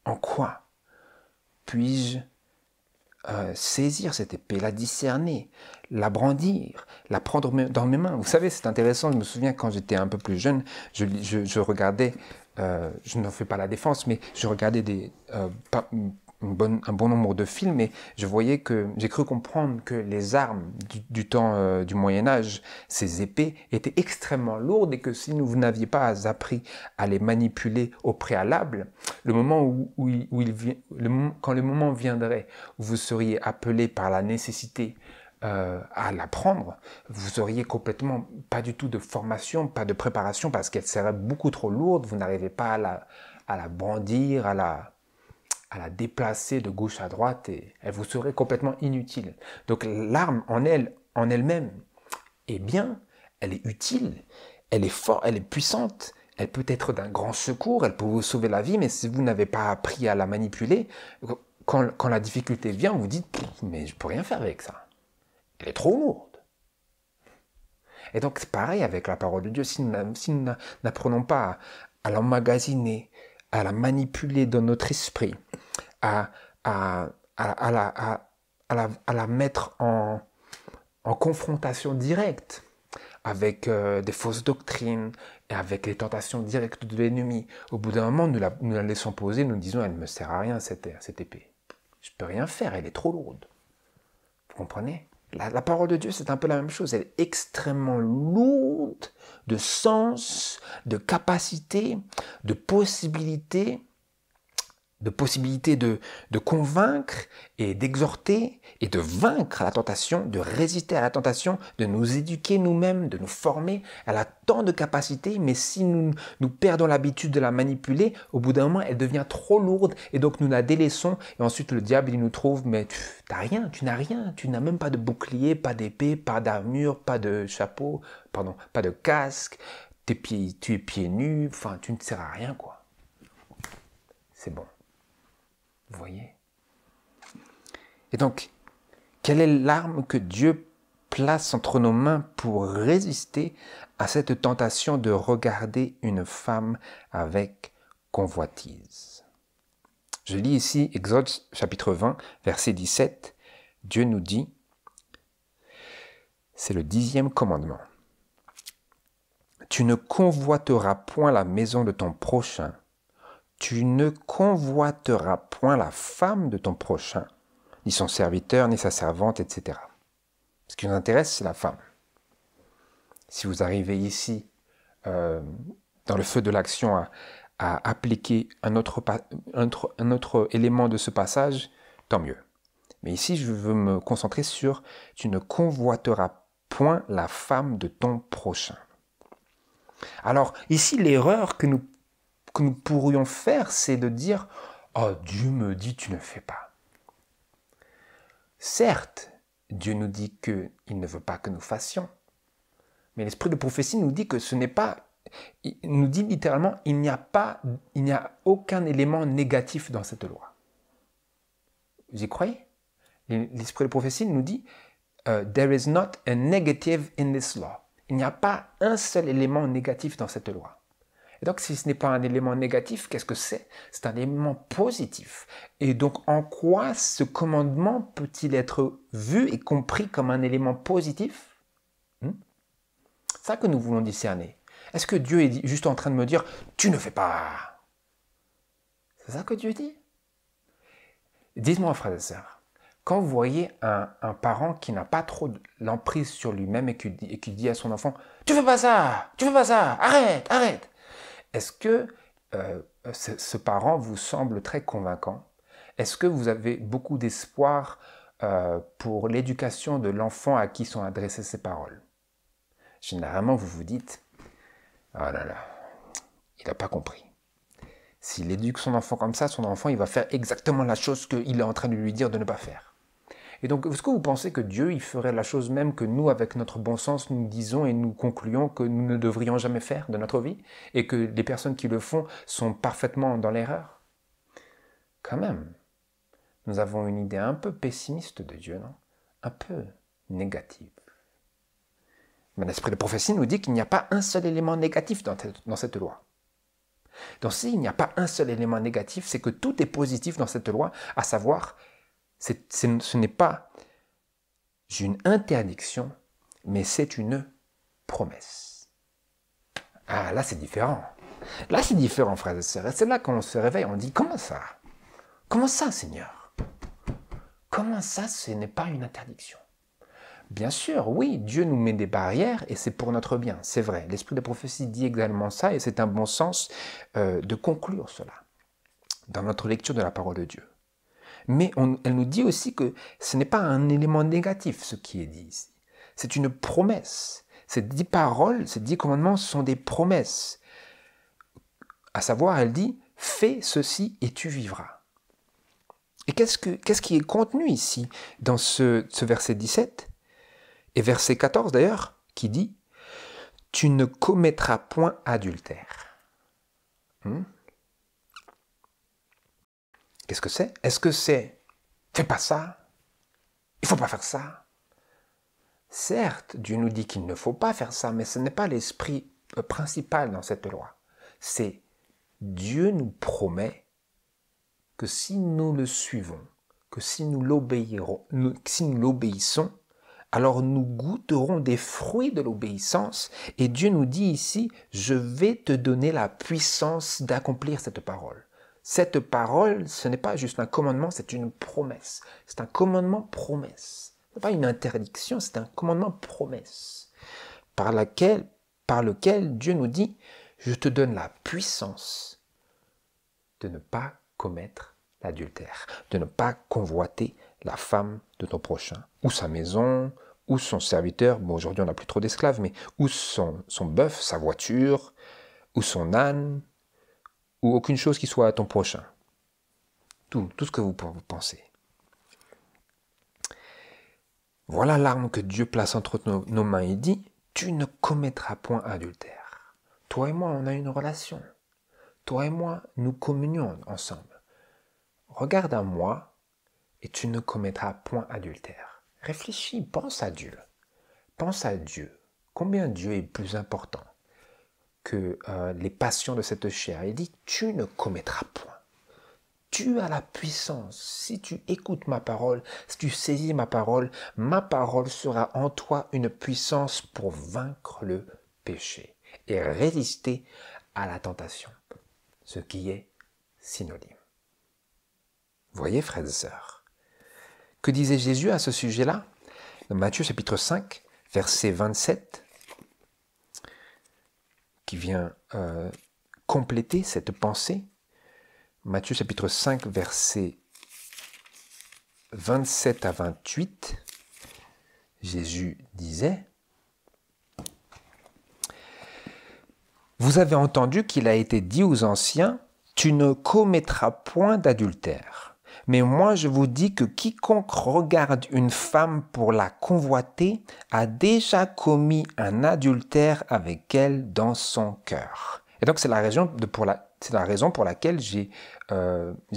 en quoi puis-je saisir cette épée, la discerner, la brandir, la prendre dans mes mains? Vous savez, c'est intéressant, je me souviens quand j'étais un peu plus jeune, je regardais, je n'en fais pas la défense, mais je regardais un bon nombre de films et j'ai cru comprendre que les armes du temps du Moyen-Âge, ces épées, étaient extrêmement lourdes et que si vous n'aviez pas appris à les manipuler au préalable, le moment quand le moment viendrait où vous seriez appelé par la nécessité à la prendre, vous auriez complètement pas du tout de formation, pas de préparation parce qu'elle serait beaucoup trop lourde, vous n'arrivez pas à la brandir, à la déplacer de gauche à droite et elle vous serait complètement inutile. Donc l'arme en elle-même est bien, elle est utile, elle est forte, elle est puissante, elle peut être d'un grand secours, elle peut vous sauver la vie, mais si vous n'avez pas appris à la manipuler, quand la difficulté vient, vous dites « mais je peux rien faire avec ça, elle est trop lourde ». Et donc c'est pareil avec la parole de Dieu, si nous n'apprenons pas à l'emmagasiner, à la manipuler dans notre esprit, à la mettre en confrontation directe avec des fausses doctrines et avec les tentations directes de l'ennemi. Au bout d'un moment, nous la laissons poser, nous disons, elle ne me sert à rien cette épée. Je ne peux rien faire, elle est trop lourde. Vous comprenez? La parole de Dieu, c'est un peu la même chose. Elle est extrêmement lourde de sens, de capacité, de possibilités de possibilités de convaincre et d'exhorter et de vaincre la tentation, de résister à la tentation, de nous éduquer nous-mêmes, de nous former. Elle a tant de capacités, mais si nous perdons l'habitude de la manipuler, au bout d'un moment, elle devient trop lourde et donc nous la délaissons. Et ensuite, le diable, il nous trouve, mais t'as rien, tu n'as rien, tu n'as même pas de bouclier, pas d'épée, pas d'armure, pas de chapeau, pardon, pas de casque, tu es pieds nus, enfin, tu ne sers à rien, quoi. C'est bon. Vous voyez? Et donc, quelle est l'arme que Dieu place entre nos mains pour résister à cette tentation de regarder une femme avec convoitise? Je lis ici Exode chapitre 20, verset 17. Dieu nous dit, c'est le 10e commandement. Tu ne convoiteras point la maison de ton prochain. Tu ne convoiteras point la femme de ton prochain, ni son serviteur, ni sa servante, etc. Ce qui nous intéresse, c'est la femme. Si vous arrivez ici, dans le feu de l'action, à appliquer un autre élément de ce passage, tant mieux. Mais ici, je veux me concentrer sur « Tu ne convoiteras point la femme de ton prochain ». Alors, ici, l'erreur que nous pourrions faire, c'est de dire « Oh, Dieu me dit, tu ne fais pas ». Certes, Dieu nous dit qu'il ne veut pas que nous fassions, mais l'esprit de prophétie nous dit que ce n'est pas, il nous dit littéralement, il n'y a aucun élément négatif dans cette loi. Vous y croyez? L'esprit de prophétie nous dit There is not a negative in this law. Il n'y a pas un seul élément négatif dans cette loi. Et donc, si ce n'est pas un élément négatif, qu'est-ce que c'est? C'est un élément positif. Et donc, en quoi ce commandement peut-il être vu et compris comme un élément positif? C'est ça que nous voulons discerner. Est-ce que Dieu est juste en train de me dire « Tu ne fais pas ». C'est ça que Dieu dit? Dites-moi, frères et sœurs, quand vous voyez un parent qui n'a pas trop l'emprise sur lui-même et qui dit à son enfant « Tu fais pas ça, arrête, arrête ». Est-ce que ce parent vous semble très convaincant? Est-ce que vous avez beaucoup d'espoir pour l'éducation de l'enfant à qui sont adressées ces paroles? Généralement, vous vous dites « Oh là là, il n'a pas compris. S'il éduque son enfant comme ça, son enfant, il va faire exactement la chose qu'il est en train de lui dire de ne pas faire. » Et donc, est-ce que vous pensez que Dieu, il ferait la chose même que nous, avec notre bon sens, nous disons et nous concluons que nous ne devrions jamais faire de notre vie et que les personnes qui le font sont parfaitement dans l'erreur? Quand même, nous avons une idée un peu pessimiste de Dieu, non? Un peu négative. Mais l'esprit de prophétie nous dit qu'il n'y a pas un seul élément négatif dans cette loi. Donc s'il n'y a pas un seul élément négatif, c'est que tout est positif dans cette loi, à savoir ce n'est pas une interdiction, mais c'est une promesse. Ah, là c'est différent. Là c'est différent, frères et sœurs. Et c'est là qu'on se réveille, on dit, comment ça? Comment ça, Seigneur? Comment ça, ce n'est pas une interdiction? Bien sûr, oui, Dieu nous met des barrières et c'est pour notre bien, c'est vrai. L'esprit de prophétie dit également ça et c'est un bon sens de conclure cela dans notre lecture de la parole de Dieu. Mais elle nous dit aussi que ce n'est pas un élément négatif, ce qui est dit ici. C'est une promesse. Ces 10 paroles, ces 10 commandements sont des promesses. À savoir, elle dit, fais ceci et tu vivras. Et qu'est-ce qui est contenu ici dans ce verset 17 et verset 14 d'ailleurs, qui dit, tu ne commettras point adultère. Qu'est-ce que c'est? Est-ce que c'est fais pas ça? Il faut pas faire ça? Certes, Dieu nous dit qu'il ne faut pas faire ça, mais ce n'est pas l'esprit principal dans cette loi. C'est Dieu nous promet que si nous le suivons, que si nous l'obéissons, alors nous goûterons des fruits de l'obéissance. Et Dieu nous dit ici, je vais te donner la puissance d'accomplir cette parole. Cette parole, ce n'est pas juste un commandement, c'est une promesse. C'est un commandement promesse. Ce n'est pas une interdiction, c'est un commandement promesse. Par lequel Dieu nous dit, je te donne la puissance de ne pas commettre l'adultère, de ne pas convoiter la femme de ton prochain, ou sa maison, ou son serviteur, bon aujourd'hui on n'a plus trop d'esclaves, mais ou son bœuf, sa voiture, ou son âne, ou aucune chose qui soit à ton prochain. Tout ce que vous pensez. Voilà l'arme que Dieu place entre nos mains. Il dit, tu ne commettras point adultère. Toi et moi, on a une relation. Toi et moi, nous communions ensemble. Regarde à moi et tu ne commettras point adultère. Réfléchis, pense à Dieu. Pense à Dieu. Combien Dieu est plus important que les passions de cette chair. Il dit, tu ne commettras point. Tu as la puissance. Si tu écoutes ma parole, si tu saisis ma parole sera en toi une puissance pour vaincre le péché et résister à la tentation, ce qui est synonyme. Voyez, frères et sœurs, que disait Jésus à ce sujet-là? Dans Matthieu chapitre 5, verset 27, qui vient compléter cette pensée. Matthieu chapitre 5, versets 27 à 28, Jésus disait, « Vous avez entendu qu'il a été dit aux anciens, tu ne commettras point d'adultère. Mais moi je vous dis que quiconque regarde une femme pour la convoiter a déjà commis un adultère avec elle dans son cœur. » Et donc c'est la raison pour laquelle j'ai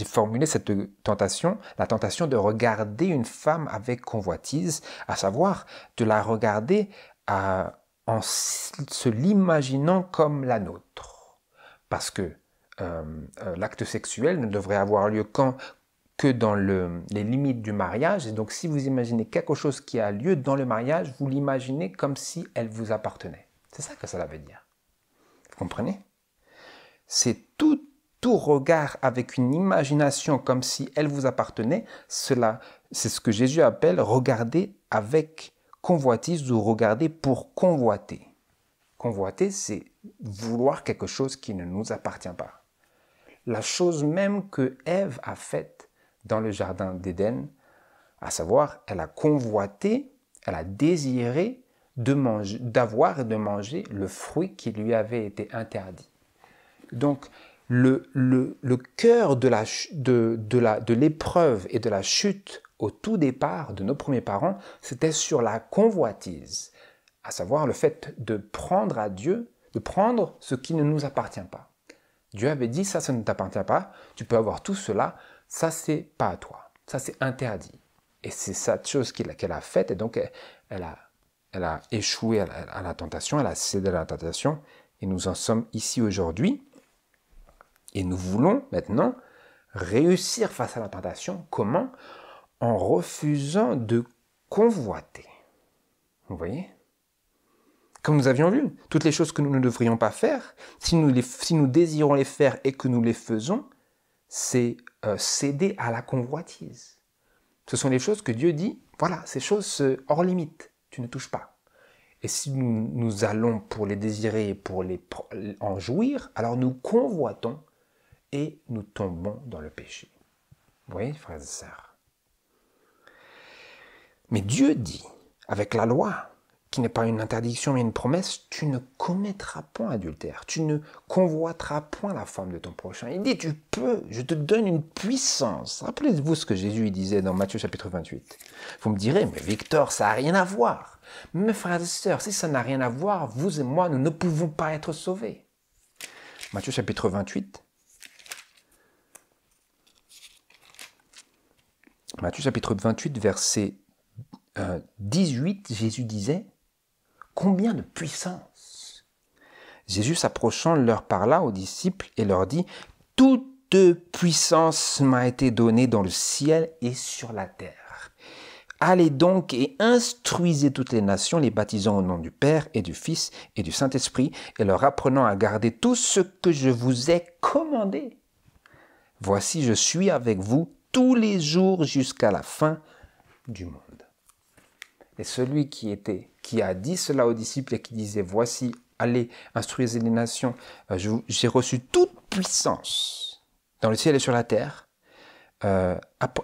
formulé cette tentation, la tentation de regarder une femme avec convoitise, à savoir de la regarder en se l'imaginant comme la nôtre. Parce que l'acte sexuel ne devrait avoir lieu que dans les limites du mariage. Et donc si vous imaginez quelque chose qui a lieu dans le mariage, vous l'imaginez comme si elle vous appartenait. C'est ça que cela veut dire. Vous comprenez? C'est tout regard avec une imagination comme si elle vous appartenait, c'est ce que Jésus appelle regarder avec convoitise ou regarder pour convoiter. Convoiter, c'est vouloir quelque chose qui ne nous appartient pas. La chose même que Ève a faite dans le jardin d'Éden, à savoir, elle a convoité, elle a désiré d'avoir et de manger le fruit qui lui avait été interdit. Donc, le cœur de l'épreuve et de la chute au tout départ de nos premiers parents, c'était sur la convoitise, à savoir le fait de prendre à Dieu, de prendre ce qui ne nous appartient pas. Dieu avait dit, ça ne t'appartient pas, tu peux avoir tout cela, ça c'est pas à toi, ça c'est interdit. Et c'est cette chose qu'elle a faite, et donc elle a échoué à la tentation, elle a cédé à la tentation, et nous en sommes ici aujourd'hui. Et nous voulons maintenant réussir face à la tentation. Comment? En refusant de convoiter. Vous voyez? Comme nous avions vu, toutes les choses que nous ne devrions pas faire, si nous désirons les faire et que nous les faisons, c'est céder à la convoitise. Ce sont les choses que Dieu dit, voilà, ces choses hors limite, tu ne touches pas. Et si nous allons pour les désirer et pour en jouir, alors nous convoitons et nous tombons dans le péché. Vous voyez, frères et sœurs? Mais Dieu dit, avec la loi, qui n'est pas une interdiction mais une promesse, tu ne commettras point adultère, tu ne convoiteras point la femme de ton prochain. Il dit, tu peux, je te donne une puissance. Rappelez-vous ce que Jésus disait dans Matthieu chapitre 28. Vous me direz, mais Victor, ça n'a rien à voir. Mes frères et sœurs, si ça n'a rien à voir, vous et moi, nous ne pouvons pas être sauvés. Matthieu chapitre 28. Matthieu chapitre 28, verset 18, Jésus disait, « Combien de puissance !» Jésus s'approchant leur parla aux disciples et leur dit, « Toute puissance m'a été donnée dans le ciel et sur la terre. Allez donc et instruisez toutes les nations, les baptisant au nom du Père et du Fils et du Saint-Esprit, et leur apprenant à garder tout ce que je vous ai commandé. Voici, je suis avec vous tous les jours jusqu'à la fin du monde. » Et celui qui a dit cela aux disciples et qui disait, voici, allez, instruisez les nations, j'ai reçu toute puissance dans le ciel et sur la terre.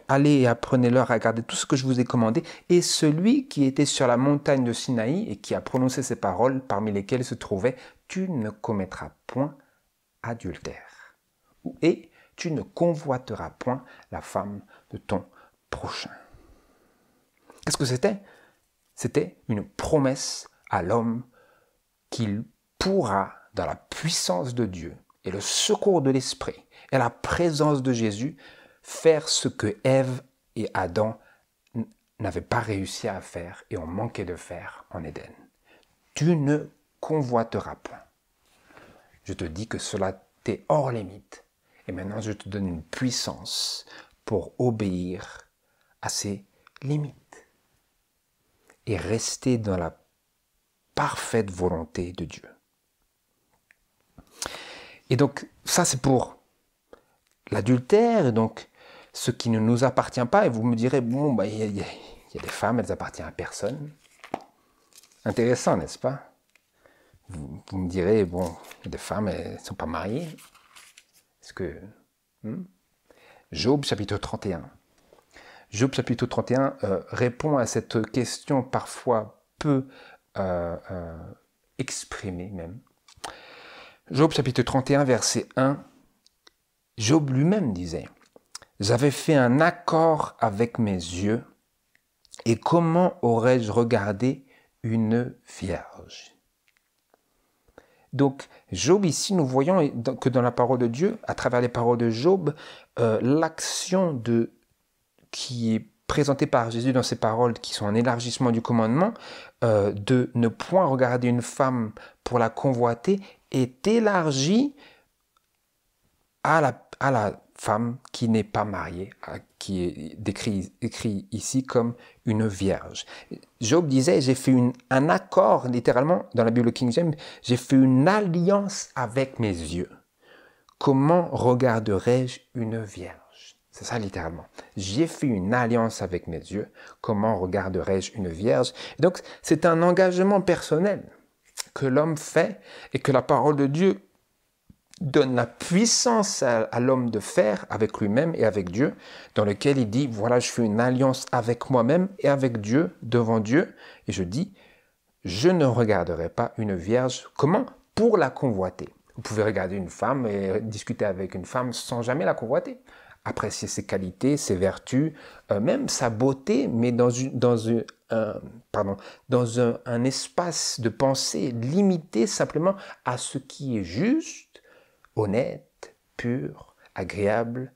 Allez et apprenez-leur à garder tout ce que je vous ai commandé. Et celui qui était sur la montagne de Sinaï et qui a prononcé ces paroles, parmi lesquelles se trouvait « Tu ne commettras point adultère » et « Tu ne convoiteras point la femme de ton prochain ». Qu'est-ce que c'était? C'était une promesse à l'homme qu'il pourra, dans la puissance de Dieu et le secours de l'Esprit et la présence de Jésus, faire ce que Ève et Adam n'avaient pas réussi à faire et ont manqué de faire en Éden. Tu ne convoiteras point. Je te dis que cela t'est hors limite. Et maintenant, je te donne une puissance pour obéir à ces limites et rester dans la parfaite volonté de Dieu. Et donc, ça c'est pour l'adultère, et donc ce qui ne nous appartient pas. Et vous me direz, bon, il y a des femmes, elles appartiennent à personne. Intéressant, n'est-ce pas? Vous me direz, bon, il y a des femmes, elles ne sont pas mariées. Est-ce que... Job, chapitre 31. Job, chapitre 31, répond à cette question parfois peu exprimée même. Job, chapitre 31, verset 1. Job lui-même disait, « J'avais fait un accord avec mes yeux, et comment aurais-je regardé une vierge ?» Donc, Job, ici, nous voyons que dans la parole de Dieu, à travers les paroles de Job, l'action qui est présentée par Jésus dans ces paroles, qui sont un élargissement du commandement, de ne point regarder une femme pour la convoiter, est élargie à la femme qui n'est pas mariée, qui est écrit ici comme une vierge. Job disait, j'ai fait un accord, littéralement, dans la Bible King James, j'ai fait une alliance avec mes yeux. Comment regarderais-je une vierge? C'est ça littéralement. J'ai fait une alliance avec mes yeux. Comment regarderais-je une vierge? Et donc, c'est un engagement personnel que l'homme fait et que la parole de Dieu donne la puissance à l'homme de faire avec lui-même et avec Dieu, dans lequel il dit, voilà, je fais une alliance avec moi-même et avec Dieu, devant Dieu, et je dis, je ne regarderai pas une vierge. Comment? Pour la convoiter. Vous pouvez regarder une femme et discuter avec une femme sans jamais la convoiter. Apprécier ses qualités, ses vertus, même sa beauté, mais dans un espace de pensée limité simplement à ce qui est juste, honnête, pur, agréable,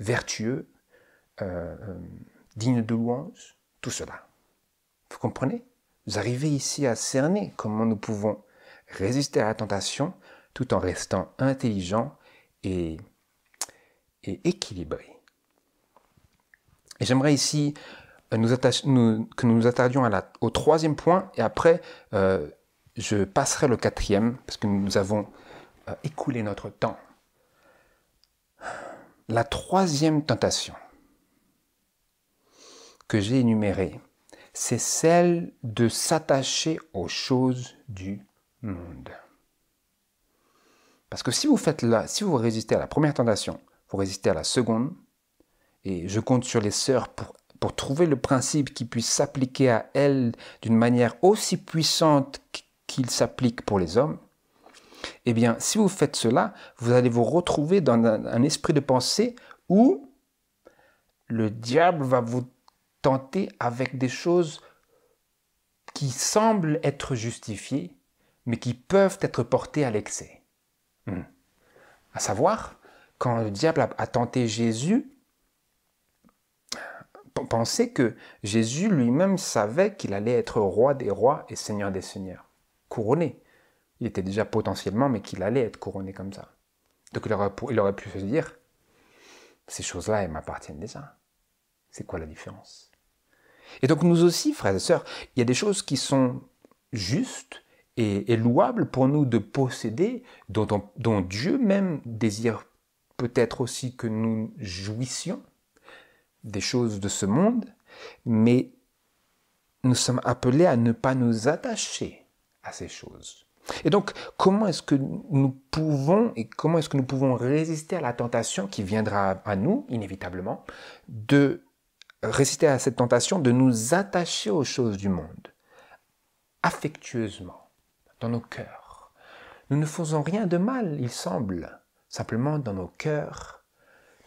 vertueux, digne de louange, tout cela. Vous comprenez? Vous arrivez ici à cerner comment nous pouvons résister à la tentation tout en restant intelligents et équilibrés. Et j'aimerais ici que nous nous attardions au troisième point, et après je passerai le quatrième, parce que nous avons écoulé notre temps. La troisième tentation que j'ai énumérée, c'est celle de s'attacher aux choses du monde. Parce que si vous résistez à la première tentation, vous résistez à la seconde, et je compte sur les sœurs pour trouver le principe qui puisse s'appliquer à elles d'une manière aussi puissante qu'il s'applique pour les hommes, eh bien, si vous faites cela, vous allez vous retrouver dans un esprit de pensée où le diable va vous tenter avec des choses qui semblent être justifiées, mais qui peuvent être portées à l'excès. À savoir, quand le diable a tenté Jésus, pensez que Jésus lui-même savait qu'il allait être roi des rois et seigneur des seigneurs, couronné. Il était déjà potentiellement, mais qu'il allait être couronné comme ça. Donc il aurait pu se dire, ces choses-là, elles m'appartiennent déjà. C'est quoi la différence? Et donc nous aussi, frères et sœurs, il y a des choses qui sont justes et louables pour nous de posséder, dont Dieu même désire peut-être aussi que nous jouissions, des choses de ce monde, mais nous sommes appelés à ne pas nous attacher à ces choses. Et donc, comment est-ce que nous pouvons résister à la tentation qui viendra à nous, inévitablement, de résister à cette tentation de nous attacher aux choses du monde, affectueusement, dans nos cœurs. Nous ne faisons rien de mal, il semble. Simplement, dans nos cœurs,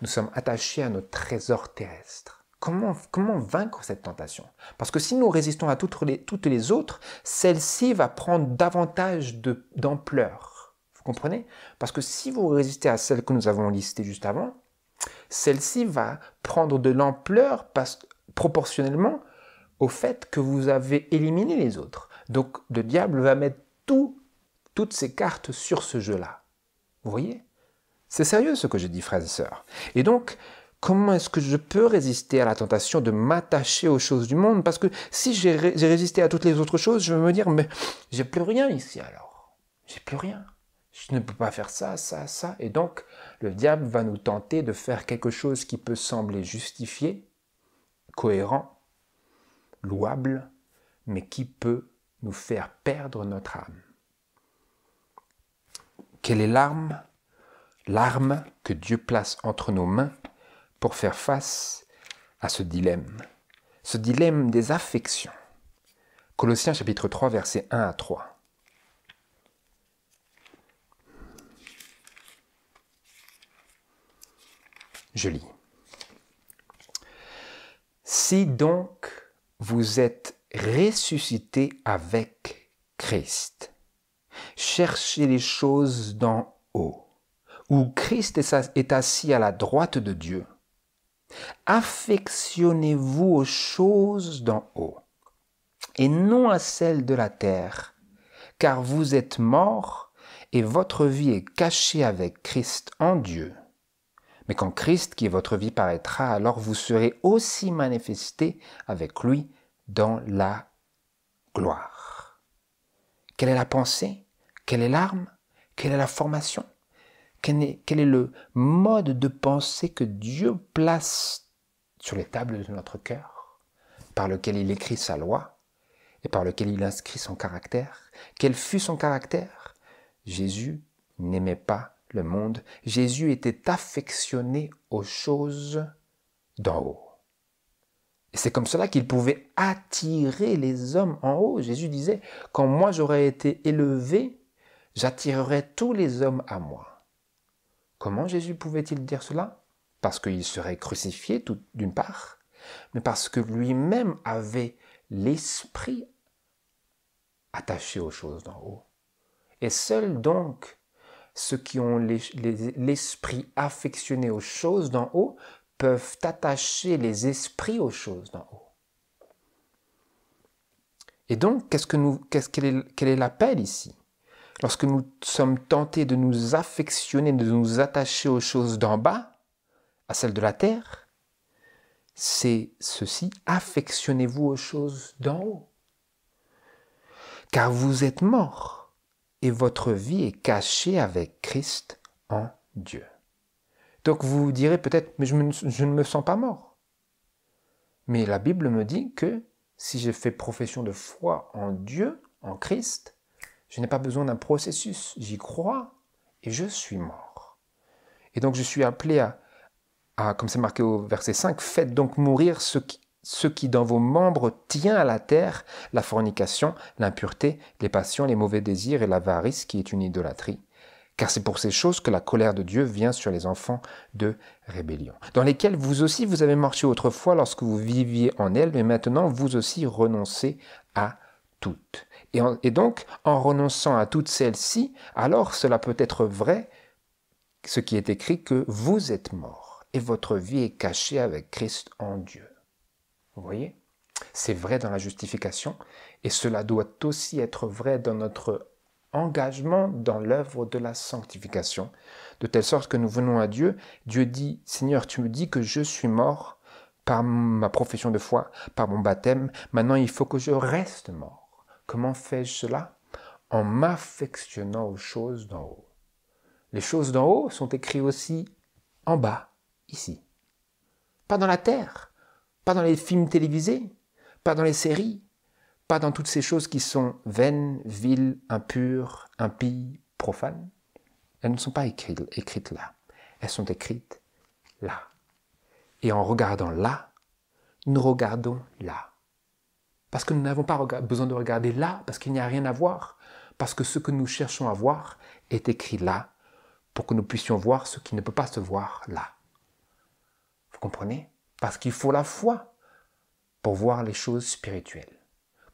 nous sommes attachés à nos trésors terrestres. Comment vaincre cette tentation? Parce que si nous résistons à toutes les autres, celle-ci va prendre davantage d'ampleur. Vous comprenez? Parce que si vous résistez à celle que nous avons listée juste avant, celle-ci va prendre de l'ampleur proportionnellement au fait que vous avez éliminé les autres. Donc le diable va mettre toutes ses cartes sur ce jeu-là. Vous voyez? C'est sérieux ce que je dis, frères et sœurs. Et donc, comment est-ce que je peux résister à la tentation de m'attacher aux choses du monde? Parce que si j'ai résisté à toutes les autres choses, je vais me dire, mais j'ai plus rien ici alors. J'ai plus rien. Je ne peux pas faire ça, ça, ça. Et donc, le diable va nous tenter de faire quelque chose qui peut sembler justifié, cohérent, louable, mais qui peut nous faire perdre notre âme. Quelle est l'arme? L'arme que Dieu place entre nos mains pour faire face à ce dilemme des affections. Colossiens chapitre 3, versets 1 à 3. Je lis. Si donc vous êtes ressuscités avec Christ, cherchez les choses d'en haut, où Christ est assis à la droite de Dieu. Affectionnez-vous aux choses d'en haut, et non à celles de la terre, car vous êtes morts, et votre vie est cachée avec Christ en Dieu. Mais quand Christ, qui est votre vie, paraîtra, alors vous serez aussi manifestés avec lui dans la gloire. Quelle est la pensée? Quelle est l'arme? Quelle est la formation? Quel est le mode de pensée que Dieu place sur les tables de notre cœur, par lequel il écrit sa loi et par lequel il inscrit son caractère? Quel fut son caractère? Jésus n'aimait pas le monde. Jésus était affectionné aux choses d'en haut. Et c'est comme cela qu'il pouvait attirer les hommes en haut. Jésus disait, quand moi j'aurais été élevé, j'attirerai tous les hommes à moi. Comment Jésus pouvait-il dire cela? Parce qu'il serait crucifié d'une part, mais parce que lui-même avait l'esprit attaché aux choses d'en haut. Et seuls donc ceux qui ont l'esprit affectionné aux choses d'en haut peuvent attacher les esprits aux choses d'en haut. Et donc, quel est l'appel ici? Lorsque nous sommes tentés de nous affectionner, de nous attacher aux choses d'en bas, à celles de la terre, c'est ceci, affectionnez-vous aux choses d'en haut. Car vous êtes morts, et votre vie est cachée avec Christ en Dieu. Donc vous vous direz peut-être, mais je ne me sens pas mort. Mais la Bible me dit que si je fais profession de foi en Dieu, en Christ, je n'ai pas besoin d'un processus. J'y crois et je suis mort. Et donc je suis appelé à comme c'est marqué au verset 5, faites donc mourir ce qui dans vos membres tient à la terre, la fornication, l'impureté, les passions, les mauvais désirs et l'avarice qui est une idolâtrie. Car c'est pour ces choses que la colère de Dieu vient sur les enfants de rébellion, dans lesquels vous aussi vous avez marché autrefois lorsque vous viviez en elles, mais maintenant vous aussi renoncez à toutes. Et donc, en renonçant à toutes celles-ci, alors cela peut être vrai, ce qui est écrit, que vous êtes morts, et votre vie est cachée avec Christ en Dieu. Vous voyez? C'est vrai dans la justification, et cela doit aussi être vrai dans notre engagement dans l'œuvre de la sanctification, de telle sorte que nous venons à Dieu, Dieu dit, Seigneur, tu me dis que je suis mort par ma profession de foi, par mon baptême, maintenant il faut que je reste mort. Comment fais-je cela? En m'affectionnant aux choses d'en haut. Les choses d'en haut sont écrites aussi en bas, ici. Pas dans la terre, pas dans les films télévisés, pas dans les séries, pas dans toutes ces choses qui sont vaines, viles, impures, impies, profanes. Elles ne sont pas écrites là. Elles sont écrites là. Et en regardant là, nous regardons là. Parce que nous n'avons pas besoin de regarder là, parce qu'il n'y a rien à voir. Parce que ce que nous cherchons à voir est écrit là, pour que nous puissions voir ce qui ne peut pas se voir là. Vous comprenez? Parce qu'il faut la foi pour voir les choses spirituelles.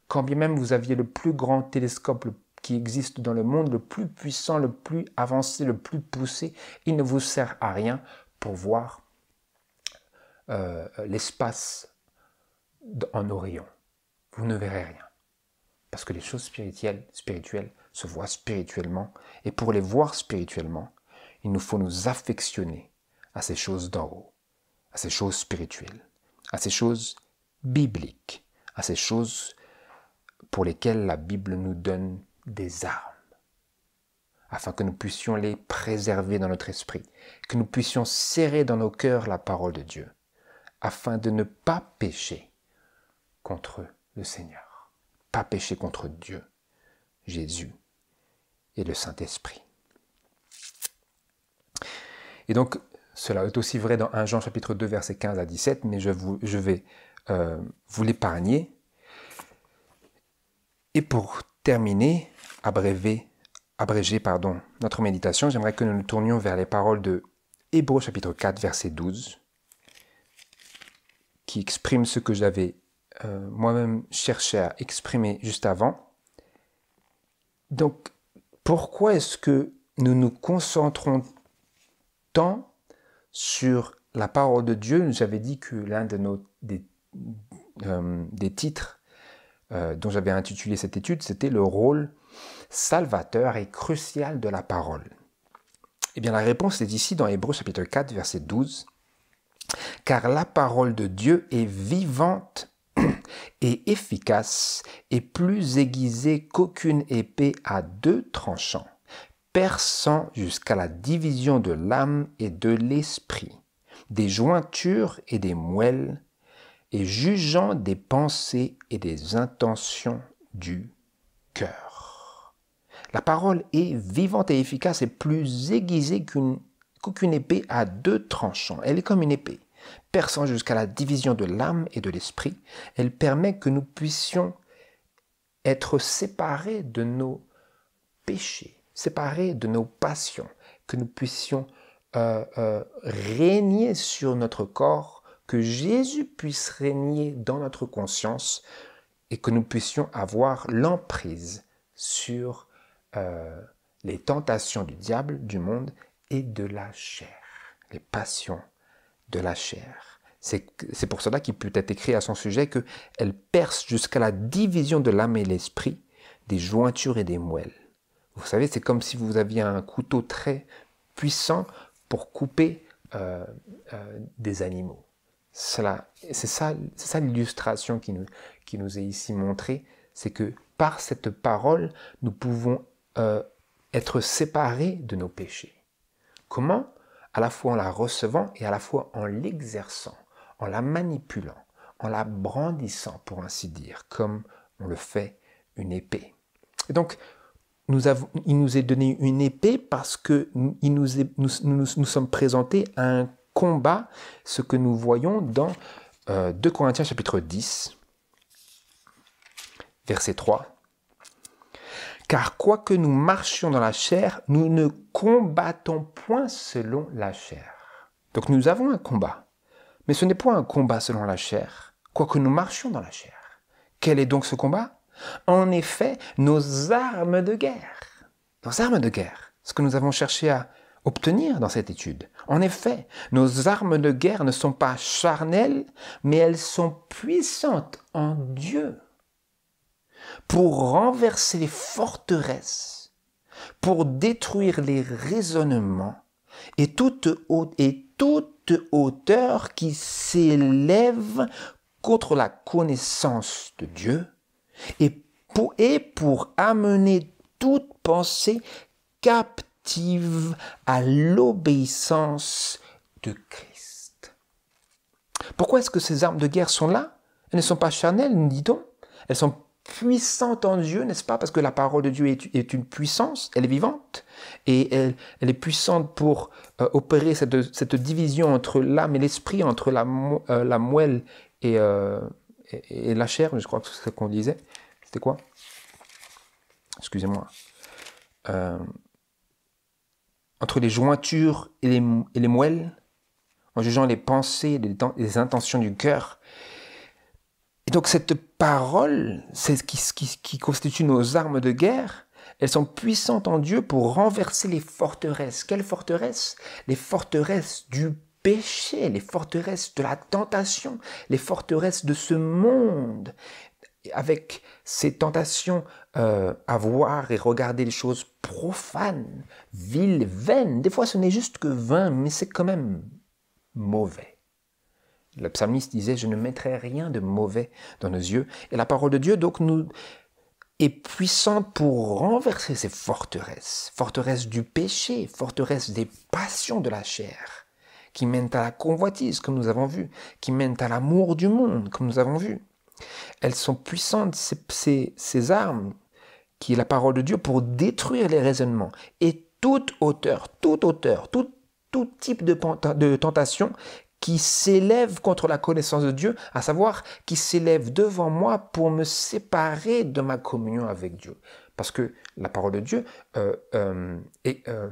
Quand bien même vous aviez le plus grand télescope qui existe dans le monde, le plus puissant, le plus avancé, le plus poussé, il ne vous sert à rien pour voir l'espace en nos rayons. Vous ne verrez rien. Parce que les choses spirituelles se voient spirituellement. Et pour les voir spirituellement, il nous faut nous affectionner à ces choses d'en haut, à ces choses spirituelles, à ces choses bibliques, à ces choses pour lesquelles la Bible nous donne des armes, afin que nous puissions les préserver dans notre esprit, que nous puissions serrer dans nos cœurs la parole de Dieu, afin de ne pas pécher contre le Seigneur, pas pécher contre Dieu, Jésus et le Saint-Esprit. Et donc, cela est aussi vrai dans 1 Jean chapitre 2, versets 15 à 17, mais je vais vous l'épargner. Et pour terminer, abréger notre méditation, j'aimerais que nous nous tournions vers les paroles de Hébreux chapitre 4, verset 12, qui expriment ce que j'avais moi-même cherché à exprimer juste avant. Donc, pourquoi est-ce que nous nous concentrons tant sur la parole de Dieu? J'avais dit que l'un des titres dont j'avais intitulé cette étude, c'était le rôle salvateur et crucial de la parole. Eh bien, la réponse est ici dans Hébreux chapitre 4, verset 12. « Car la parole de Dieu est vivante et efficace et plus aiguisée qu'aucune épée à deux tranchants, perçant jusqu'à la division de l'âme et de l'esprit, des jointures et des moelles, et jugeant des pensées et des intentions du cœur. » La parole est vivante et efficace et plus aiguisée qu'aucune épée à deux tranchants. Elle est comme une épée, perçant jusqu'à la division de l'âme et de l'esprit. Elle permet que nous puissions être séparés de nos péchés, séparés de nos passions, que nous puissions régner sur notre corps, que Jésus puisse régner dans notre conscience et que nous puissions avoir l'emprise sur les tentations du diable, du monde et de la chair, les passions de la chair. C'est pour cela qu'il peut être écrit à son sujet qu'elle perce jusqu'à la division de l'âme et l'esprit, des jointures et des moelles. Vous savez, c'est comme si vous aviez un couteau très puissant pour couper des animaux. C'est ça l'illustration qui nous est ici montrée, c'est que par cette parole, nous pouvons être séparés de nos péchés. Comment? À la fois en la recevant et à la fois en l'exerçant, en la manipulant, en la brandissant, pour ainsi dire, comme on le fait une épée. Et donc, il nous est donné une épée parce que nous sommes présentés à un combat, ce que nous voyons dans 2 Corinthiens chapitre 10, verset 3. « Car quoique nous marchions dans la chair, nous ne combattons point selon la chair. » Donc nous avons un combat, mais ce n'est point un combat selon la chair, quoique nous marchions dans la chair. Quel est donc ce combat? En effet, nos armes de guerre, ce que nous avons cherché à obtenir dans cette étude. En effet, nos armes de guerre ne sont pas charnelles, mais elles sont puissantes en Dieu pour renverser les forteresses, pour détruire les raisonnements et toute hauteur qui s'élève contre la connaissance de Dieu et pour amener toute pensée captive à l'obéissance de Christ. Pourquoi est-ce que ces armes de guerre sont là? Elles ne sont pas charnelles, nous dit-on. Elles sont puissante en Dieu, n'est-ce pas? Parce que la parole de Dieu est une puissance, elle est vivante, et elle est puissante pour opérer cette division entre l'âme et l'esprit, entre la moelle et la chair, je crois que c'est ce qu'on disait. C'était quoi? Excusez-moi. Entre les jointures et les moelles, en jugeant les pensées et les intentions du cœur. Et donc cette parole, c'est ce qui constitue nos armes de guerre. Elles sont puissantes en Dieu pour renverser les forteresses. Quelles forteresses? Les forteresses du péché, les forteresses de la tentation, les forteresses de ce monde. Avec ces tentations à voir et regarder les choses profanes, viles, vaines. Des fois, ce n'est juste que vain, mais c'est quand même mauvais. Le psalmiste disait, je ne mettrai rien de mauvais dans nos yeux. Et la parole de Dieu, donc, est puissante pour renverser ces forteresses. Forteresses du péché, forteresses des passions de la chair, qui mènent à la convoitise, comme nous avons vu, qui mènent à l'amour du monde, comme nous avons vu. Elles sont puissantes, ces armes, qui est la parole de Dieu, pour détruire les raisonnements. Et toute hauteur, tout type de tentation qui s'élève contre la connaissance de Dieu, à savoir qui s'élève devant moi pour me séparer de ma communion avec Dieu. Parce que la parole de Dieu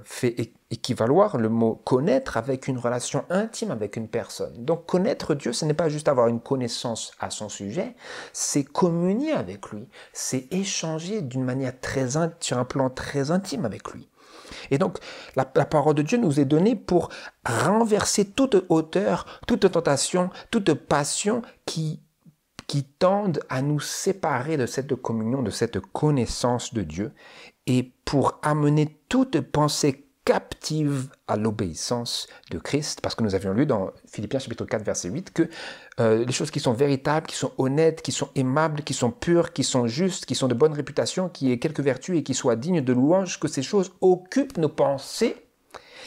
fait équivaloir le mot connaître avec une relation intime avec une personne. Donc connaître Dieu, ce n'est pas juste avoir une connaissance à son sujet, c'est communier avec lui, c'est échanger d'une manière sur un plan très intime avec lui. Et donc, la parole de Dieu nous est donnée pour renverser toute hauteur, toute tentation, toute passion qui tendent à nous séparer de cette communion, de cette connaissance de Dieu, et pour amener toute pensée captive à l'obéissance de Christ, parce que nous avions lu dans Philippiens chapitre 4, verset 8, que les choses qui sont véritables, qui sont honnêtes, qui sont aimables, qui sont pures, qui sont justes, qui sont de bonne réputation, qui aient quelques vertus et qui soient dignes de louange, que ces choses occupent nos pensées.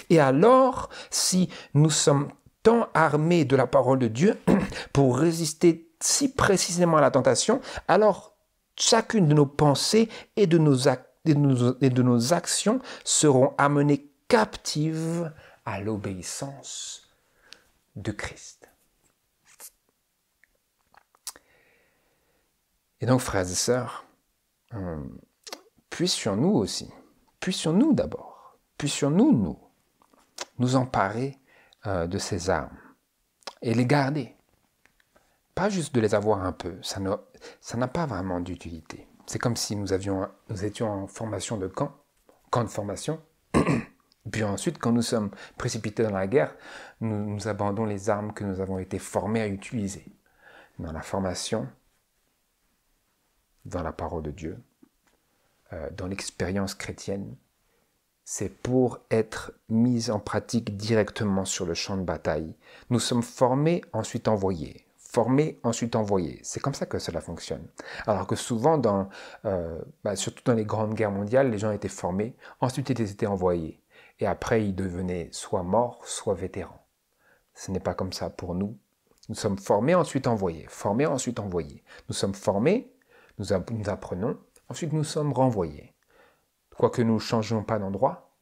Et alors, si nous sommes tant armés de la parole de Dieu pour résister si précisément à la tentation, alors chacune de nos pensées et de nos actions seront amenées captives à l'obéissance de Christ. Et donc, frères et sœurs, puissions-nous aussi, puissions-nous d'abord, puissions-nous nous emparer de ces armes et les garder. Pas juste de les avoir un peu, ça n'a pas vraiment d'utilité. C'est comme si nous étions en formation de camp de formation, puis ensuite, quand nous sommes précipités dans la guerre, nous abandonnons les armes que nous avons été formés à utiliser. Dans la formation, dans la parole de Dieu, dans l'expérience chrétienne, c'est pour être mis en pratique directement sur le champ de bataille. Nous sommes formés, ensuite envoyés. Formés, ensuite envoyés. C'est comme ça que cela fonctionne. Alors que souvent, surtout dans les grandes guerres mondiales, les gens étaient formés, ensuite ils étaient envoyés. Et après, ils devenaient soit morts, soit vétérans. Ce n'est pas comme ça pour nous. Nous sommes formés, ensuite envoyés. Formés, ensuite envoyés. Nous sommes formés, nous apprenons, ensuite nous sommes renvoyés. Quoique nous ne changeons pas d'endroit,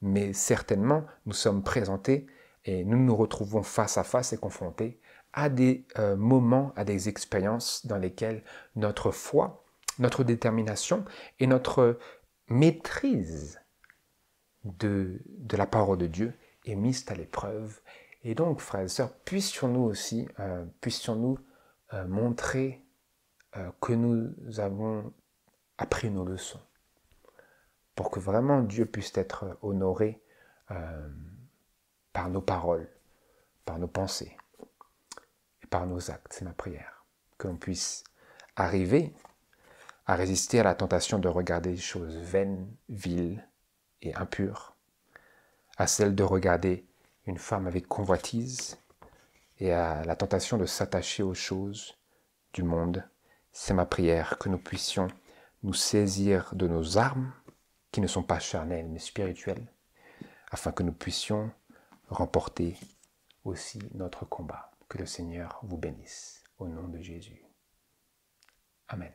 mais certainement nous sommes présentés et nous nous retrouvons face à face et confrontés à des moments, à des expériences dans lesquelles notre foi, notre détermination et notre maîtrise de la parole de Dieu est mise à l'épreuve. Et donc, frères et sœurs, puissions-nous aussi, montrer que nous avons appris nos leçons, pour que vraiment Dieu puisse être honoré par nos paroles, par nos pensées et par nos actes. C'est ma prière. Que l'on puisse arriver à résister à la tentation de regarder des choses vaines, viles et impures, à celle de regarder une femme avec convoitise et à la tentation de s'attacher aux choses du monde. C'est ma prière que nous puissions nous saisir de nos armes qui ne sont pas charnelles mais spirituelles, afin que nous puissions remporter aussi notre combat. Que le Seigneur vous bénisse. Au nom de Jésus. Amen.